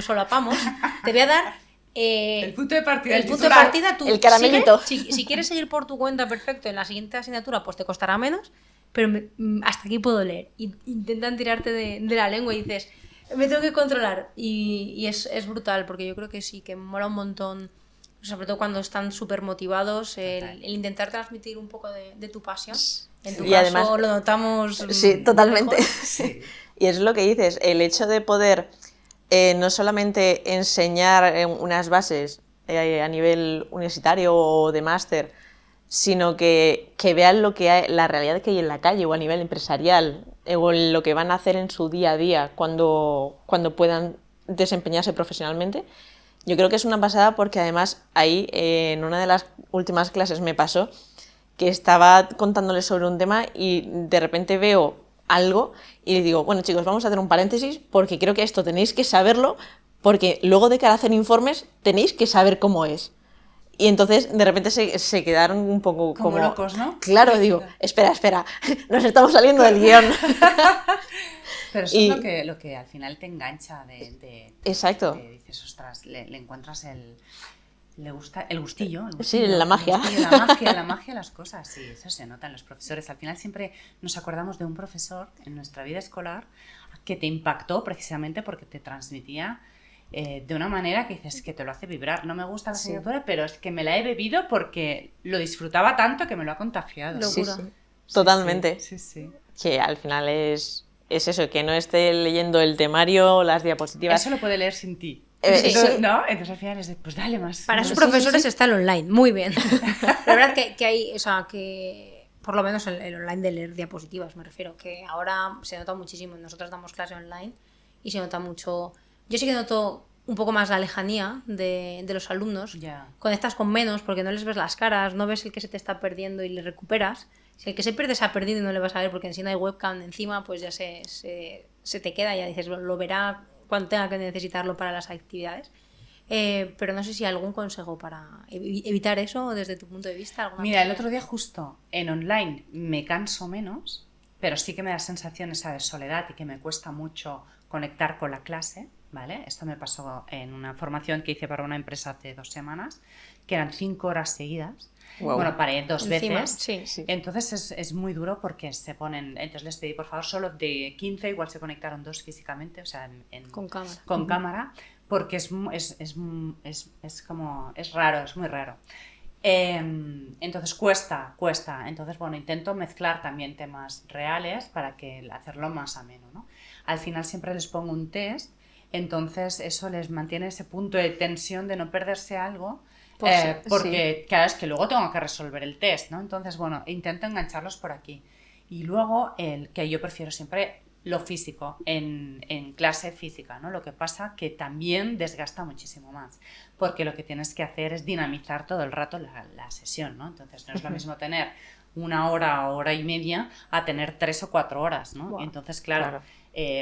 solapamos, te voy a dar el punto de partida, tú el caramelito. Si quieres seguir por tu cuenta, perfecto, en la siguiente asignatura pues te costará menos, pero hasta aquí puedo leer, y intentan tirarte de la lengua y dices, me tengo que controlar y es brutal porque yo creo que sí, que mola un montón Sobre todo cuando están súper motivados, Total. el intentar transmitir un poco de tu pasión. En tu Y caso además- lo notamos Sí, totalmente. mejor. Sí. Y es lo que dices, el hecho de poder no solamente enseñar unas bases a nivel universitario o de máster, sino que vean lo que hay, la realidad que hay en la calle o a nivel empresarial o en lo que van a hacer en su día a día cuando puedan desempeñarse profesionalmente. Yo creo que es una pasada porque además ahí en una de las últimas clases me pasó que estaba contándoles sobre un tema y de repente veo algo y les digo, bueno chicos, vamos a hacer un paréntesis porque creo que esto tenéis que saberlo porque luego de cara a hacer informes tenéis que saber cómo es. Y entonces de repente se quedaron un poco Como locos, ¿no? Claro, digo, espera, nos estamos saliendo del guión. Pero eso Y- es lo que al final te engancha Exacto. te dices, ostras, le encuentras le gusta el gustillo, Sí, la magia. el gustillo, la magia de las cosas, sí, eso se nota en los profesores. Al final siempre nos acordamos de un profesor en nuestra vida escolar que te impactó precisamente porque te transmitía de una manera que dices que te lo hace vibrar. No me gusta la Sí. asignatura, pero es que me la he bebido porque lo disfrutaba tanto que me lo ha contagiado. Lo- Sí, Locura. sí. Totalmente. Sí, sí. Que al final es eso, que no esté leyendo el temario, las diapositivas. Eso lo puede leer sin ti. Sí. ¿No? Entonces al final es de, pues dale más. Para esos Sí, profesores sí. está el online, muy bien. La verdad que hay, o sea, que por lo menos el online de leer diapositivas, me refiero, que ahora se nota muchísimo. Nosotros damos clase online y se nota mucho. Yo sí que noto un poco más la lejanía de los alumnos. Ya. Conectas con menos porque no les ves las caras, no ves el que se te está perdiendo y le recuperas. Si el que se pierde se ha perdido y no le vas a ver porque si no hay webcam encima, pues ya se te queda, ya dices, lo verá cuando tenga que necesitarlo para las actividades. Pero no sé si hay algún consejo para evitar eso desde tu punto de vista. ¿Alguna Mira, el cosa? otro día justo en online me canso menos, pero sí que me da sensación esa de soledad y que me cuesta mucho conectar con la clase, ¿vale? Esto me pasó en una formación que hice para una empresa hace 2 semanas, que eran 5 horas seguidas. Guau. Bueno, paré 2 Encima, veces. sí. Sí. Entonces es muy duro porque se ponen... Entonces les pedí, por favor, solo de 15, igual se conectaron 2 físicamente, o sea, Con cámara. con cámara, porque es como... es raro, es muy raro. Entonces cuesta. Entonces, bueno, intento mezclar también temas reales para que hacerlo más ameno, ¿no? Al final siempre les pongo un test, entonces eso les mantiene ese punto de tensión de no perderse algo, Pues sí, porque claro, es que luego tengo que resolver el test, ¿no? Entonces, bueno, intento engancharlos por aquí. Y luego, que yo prefiero siempre lo físico, en clase física, ¿no? Lo que pasa que también desgasta muchísimo más, porque lo que tienes que hacer es dinamizar todo el rato la sesión, ¿no? Entonces no es lo mismo tener 1 hora o hora y media a tener 3 o 4 horas, ¿no? Wow. Y entonces, claro, Claro.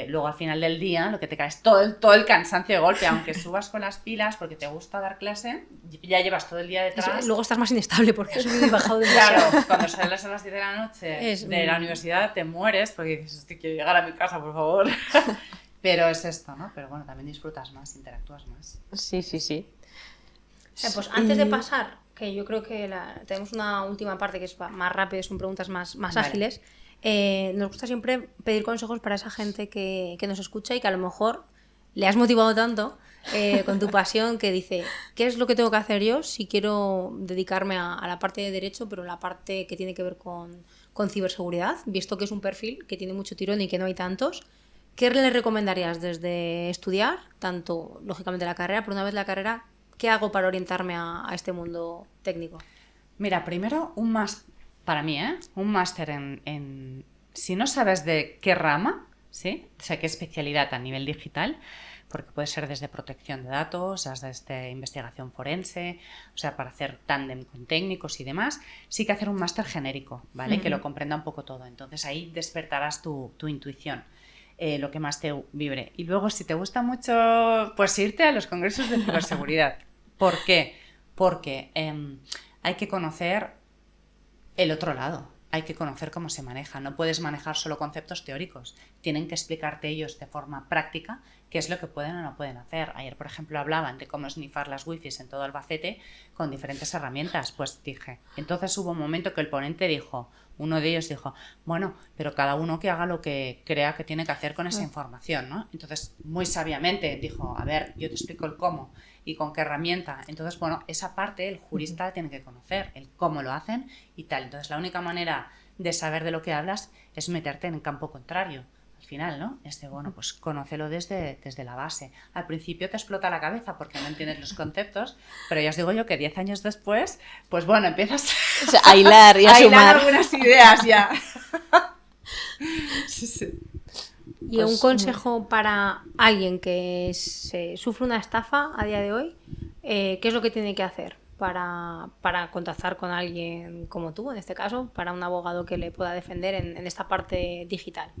luego al final del día lo que te cae es todo el cansancio de golpe, aunque subas con las pilas porque te gusta dar clase, ya llevas todo el día detrás. Luego estás más inestable porque has subido y bajado demasiado. Claro, cuando sales a las 10 de la noche Es- de la universidad te mueres porque dices, "Hostia, quiero llegar a mi casa, por favor". Pero es esto, ¿no? Pero bueno, también disfrutas más, interactúas más. Sí. Pues antes de pasar, que yo creo que tenemos una última parte que es más rápida, son preguntas más Vale. ágiles. Nos gusta siempre pedir consejos para esa gente que nos escucha y que a lo mejor le has motivado tanto con tu pasión que dice, ¿qué es lo que tengo que hacer yo si quiero dedicarme a la parte de derecho, pero la parte que tiene que ver con ciberseguridad, visto que es un perfil que tiene mucho tirón y que no hay tantos? ¿Qué le recomendarías desde estudiar, tanto lógicamente la carrera, pero una vez la carrera, qué hago para orientarme a este mundo técnico? Mira, primero para mí, un máster si no sabes de qué rama, ¿sí? O sea, qué especialidad a nivel digital, porque puede ser desde protección de datos, desde investigación forense, o sea, para hacer tándem con técnicos y demás, sí que hacer un máster genérico, ¿vale? Que lo comprenda un poco todo. Entonces ahí despertarás tu intuición, lo que más te vibre. Y luego, si te gusta mucho, pues irte a los congresos de ciberseguridad. ¿Por qué? Porque hay que conocer el otro lado. Hay que conocer cómo se maneja. No puedes manejar solo conceptos teóricos. Tienen que explicarte ellos de forma práctica qué es lo que pueden o no pueden hacer. Ayer, por ejemplo, hablaban de cómo snifar las wifis en todo Albacete con diferentes herramientas. Pues dije, entonces hubo un momento que el ponente dijo, uno de ellos dijo, bueno, pero cada uno que haga lo que crea que tiene que hacer con esa información, ¿no? Entonces, muy sabiamente dijo, a ver, yo te explico el cómo y con qué herramienta. Entonces, bueno, esa parte el jurista la tiene que conocer, el cómo lo hacen y tal. Entonces, la única manera de saber de lo que hablas es meterte en el campo contrario. Al final, ¿no? Bueno, pues conócelo desde la base. Al principio te explota la cabeza porque no entiendes los conceptos, pero ya os digo yo que 10 años después, pues bueno, empiezas O sea, a hilar y a sumar. algunas ideas ya. Sí. Y Pues, un consejo para alguien que sufre una estafa a día de hoy, ¿qué es lo que tiene que hacer para contactar con alguien como tú, en este caso, para un abogado que le pueda defender en esta parte digital?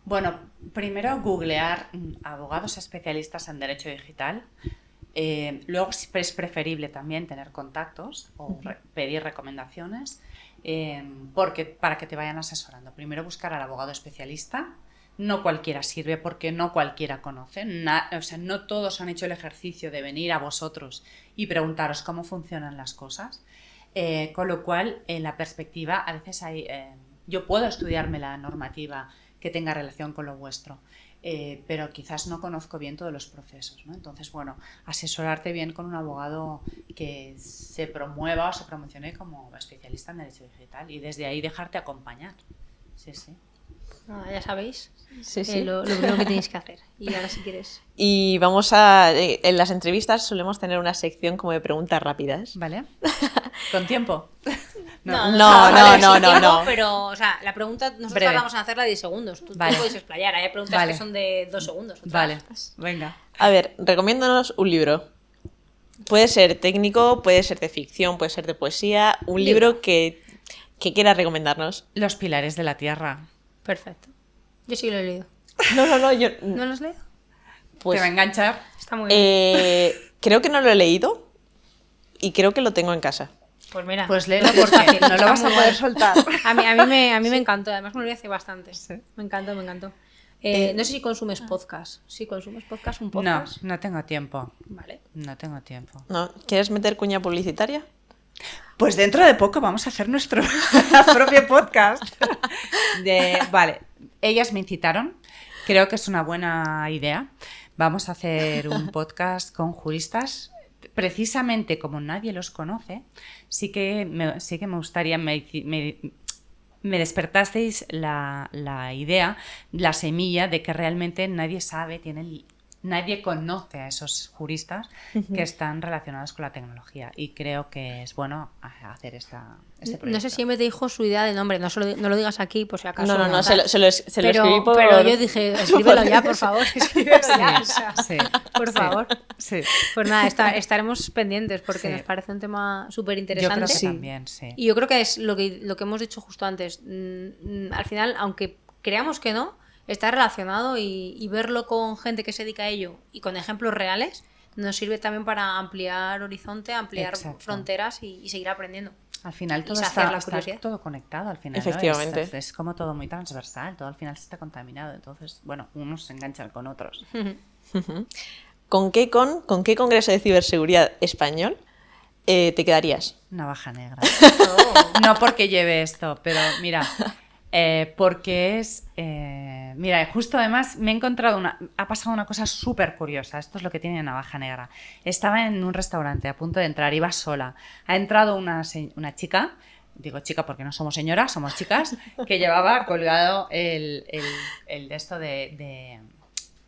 Bueno, primero googlear abogados especialistas en derecho digital. Luego es preferible también tener contactos o pedir recomendaciones para que te vayan asesorando. Primero buscar al abogado especialista. No cualquiera sirve porque no cualquiera conoce. O sea, no todos han hecho el ejercicio de venir a vosotros y preguntaros cómo funcionan las cosas. Con lo cual, en la perspectiva, a veces yo puedo estudiarme la normativa que tenga relación con lo vuestro, pero quizás no conozco bien todos los procesos, ¿no? Entonces, bueno, asesorarte bien con un abogado que se promueva o se promocione como especialista en derecho digital y desde ahí dejarte acompañar. Sí, sí. Ya sabéis, Sí, sí. lo primero que tenéis que hacer. Y ahora si quieres... Y en las entrevistas solemos tener una sección como de preguntas rápidas. ¿Vale? ¿Con tiempo? No. Pero, o sea, la pregunta nosotros Breve. tardamos en hacerla 10 segundos. Tú Vale. puedes explayar. Hay preguntas Vale. que son de 2 segundos. otras- Vale, venga. A ver, recomiéndanos un libro. Puede ser técnico, puede ser de ficción, puede ser de poesía. Un libro que quieras recomendarnos. Los pilares de la tierra. Perfecto. Yo sí lo he leído. No, yo... ¿No lo has leído? Pues, Te va a enganchar. Está muy bien. creo que no lo he leído y creo que lo tengo en casa. Pues mira. Pues léelo porque no lo vas a poder soltar. A mí me encantó. Además me lo leí hace bastante. Sí. Me encantó. No sé si consumes podcast. Si consumes podcast, un No, podcast. no tengo tiempo. Vale. No tengo tiempo. ¿No? ¿Quieres meter cuña publicitaria? Pues dentro de poco vamos a hacer nuestro propio podcast. Vale, ellas me incitaron, creo que es una buena idea. Vamos a hacer un podcast con juristas. Precisamente como nadie los conoce, sí que me gustaría, me despertasteis la idea, la semilla de que realmente nadie sabe, nadie conoce a esos juristas que están relacionados con la tecnología y creo que es bueno hacer este proyecto. No sé si me te dijo su idea de nombre, no lo digas aquí por si acaso. No, tal. se lo escribí por... Pero yo dije, escríbelo ya, por favor, escríbelo ya, o sea, Sí, por favor. Sí. Pues nada, estaremos pendientes porque Sí. nos parece un tema súper Yo interesante. creo que también, sí. Y yo creo que es lo que hemos dicho justo antes. Al final, aunque creamos que no, está relacionado y verlo con gente que se dedica a ello y con ejemplos reales nos sirve también para ampliar horizonte, ampliar Exacto. fronteras y seguir aprendiendo. Al final todo saciar la está curiosidad. todo conectado, al final. ¿no? Efectivamente. Es como todo muy transversal, todo al final está contaminado. Entonces, bueno, unos se enganchan con otros. ¿Con qué congreso de ciberseguridad español te quedarías? Navaja negra. No porque lleve esto, pero mira, porque mira, justo además me he encontrado ha pasado una cosa súper curiosa. Esto es lo que tiene Navaja Negra. Estaba en un restaurante a punto de entrar, iba sola. Ha entrado una chica, digo chica porque no somos señoras, somos chicas, que llevaba colgado el de esto de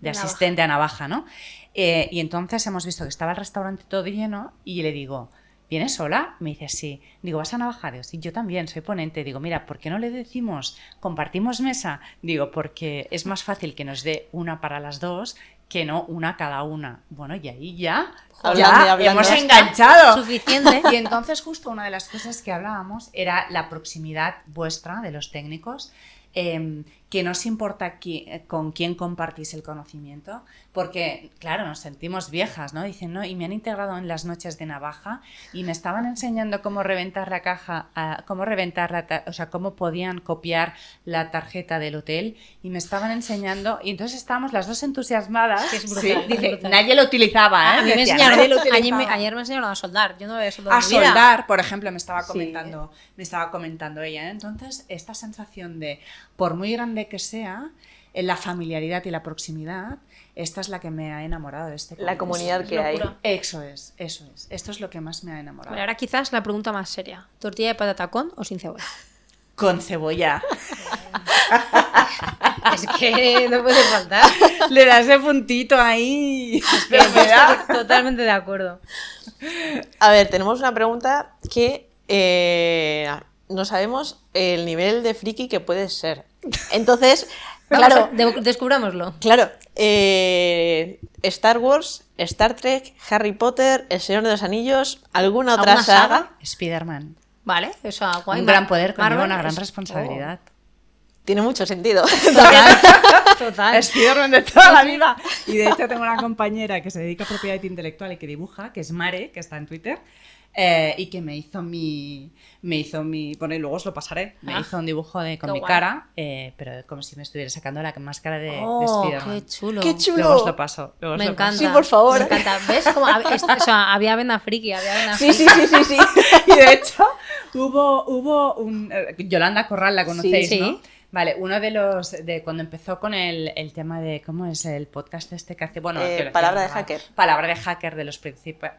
asistente a navaja, ¿no? Y entonces hemos visto que estaba el restaurante todo lleno y le digo, ¿vienes sola? Me dice, sí. Digo, ¿vas a navaja? Digo, sí, yo también, soy ponente. Digo, mira, ¿por qué no le decimos, compartimos mesa? Digo, porque es más fácil que nos dé una para las dos que no una cada una. Bueno, y ahí ya Hablando. hemos enganchado. Suficiente. Y entonces justo una de las cosas que hablábamos era la proximidad vuestra de los técnicos, que que no os importa con quién compartís el conocimiento, porque, claro, nos sentimos viejas, ¿no? Dicen, no, y me han integrado en las noches de Navaja y me estaban enseñando cómo reventar la caja, o sea, cómo podían copiar la tarjeta del hotel y me estaban enseñando, y entonces estábamos las dos entusiasmadas. Que es brutal, Sí, es dice, brutal. nadie lo utilizaba, ¿eh? A mí me Decía, enseñaron, nadie lo utilizaba. ayer me enseñaron a soldar. Yo no había soldado A en mi vida. soldar, por ejemplo, me estaba Sí. comentando ella, ¿eh? Entonces, esta sensación de, por muy grande que sea, en la familiaridad y la proximidad, esta es la que me ha enamorado de este La colegio. comunidad que hay. locura. Eso es. Esto es lo que más me ha enamorado. Vale, ahora quizás la pregunta más seria. ¿Tortilla de patata con o sin cebolla? Con cebolla. Es que no puede faltar. Le das ese puntito ahí. Que yo estoy totalmente de acuerdo. A ver, tenemos una pregunta que no sabemos el nivel de friki que puede ser. Entonces, claro, Descubrámoslo. claro, Star Wars, Star Trek, Harry Potter, El Señor de los Anillos, ¿alguna otra ¿Alguna saga? saga? Spider-Man. Vale, eso guay. Un gran poder conlleva Marvel una gran es- responsabilidad. Tiene mucho sentido. Total. Total. Spider-Man de toda la vida. Y de hecho tengo una compañera que se dedica a propiedad intelectual y que dibuja, que es Mare, que está en Twitter, y que me hizo mi... Bueno, y luego os lo pasaré. Me Ah, hizo un dibujo con qué mi guay. cara, pero como si me estuviera sacando la máscara de Oh, Spider-Man. qué chulo. ¡Qué chulo! Luego os lo paso. Me encanta. Sí, por favor. Me encanta. ¿Ves? Como, o sea, había vena friki, había vena Sí, sí, sí, sí, sí. Y de hecho, hubo un... Yolanda Corral, la conocéis, Sí, sí. ¿no? Vale, uno de los... cuando empezó con el tema de... ¿Cómo es el podcast este que hace? Bueno, que lo Palabra de hacía- hacker. Palabra de hacker,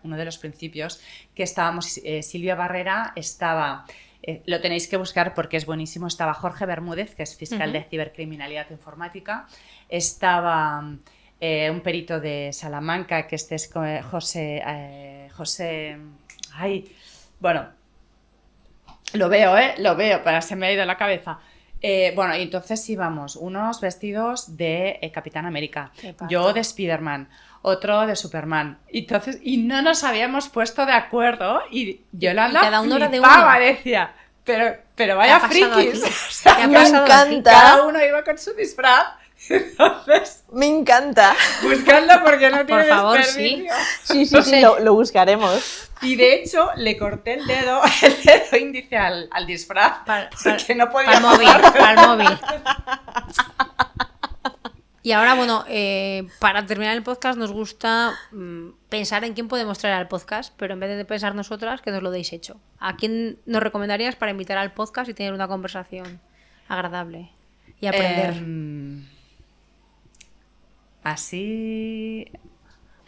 uno de los principios, que estábamos... Silvia Barrera estaba... lo tenéis que buscar porque es buenísimo. Estaba Jorge Bermúdez, que es fiscal de cibercriminalidad informática. Estaba un perito de Salamanca, que este es José... Ay, bueno, lo veo, pero se me ha ido la cabeza. Bueno, y entonces íbamos unos vestidos de Capitán América, Qué pato. yo de Spider-Man, otro de Superman. Entonces, y no nos habíamos puesto de acuerdo y Yolanda Y cada uno era de flipaba, uno. decía, pero ¿Qué vaya ha pasado frikis. aquí? O sea, ¿Qué ha me pasado aquí? encanta. cada uno iba con su disfraz. Entonces, Me encanta. buscando porque no tiene Por favor, desperdicio. Sí, sí, sí, lo buscaremos. Y de hecho, le corté el dedo índice al disfraz porque no podía para el móvil, pagar. para el móvil. Y ahora, bueno, para terminar el podcast nos gusta pensar en quién podemos traer al podcast, pero en vez de pensar nosotras, que nos lo deis hecho. ¿A quién nos recomendarías para invitar al podcast y tener una conversación agradable y aprender? Así...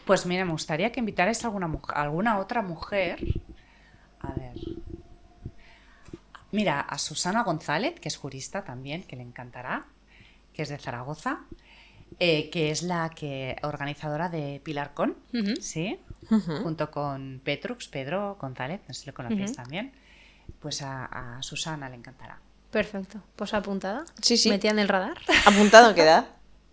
Pues mira, me gustaría que invitarais a alguna otra mujer. A ver. Mira, a Susana González, que es jurista también, que le encantará, que es de Zaragoza, que es la organizadora de Pilarcon, Ujú. ¿sí? Junto con Pedro González, no sé si lo conocéis Ujú. también. Pues a Susana le encantará. Perfecto. Pues apuntada. Sí, sí. Metida en el radar. Apuntado queda.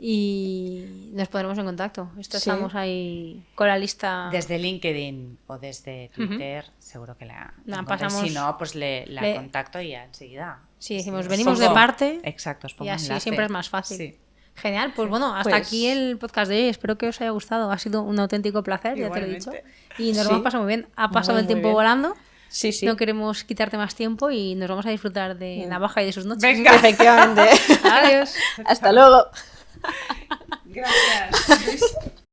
Y nos pondremos en contacto. Sí. Estamos ahí con la lista. Desde LinkedIn o desde Twitter, seguro que la encontré. pasamos- Si no, pues la le- contacto y ya enseguida. Sí, decimos, os venimos de pongo- parte. Exacto, os pongo Y así enlace. siempre es más fácil. Sí. Genial, pues bueno, hasta Pues- aquí el podcast de hoy. Espero que os haya gustado. Ha sido un auténtico placer, ya te lo he dicho. Igualmente. Y nos lo Sí. hemos pasado muy bien. Ha pasado Muy, el muy tiempo bien. volando. Sí, sí. No queremos quitarte más tiempo y nos vamos a disfrutar de Navaja y de sus noches. Venga. Efectivamente. Adiós. Hasta luego. Gracias.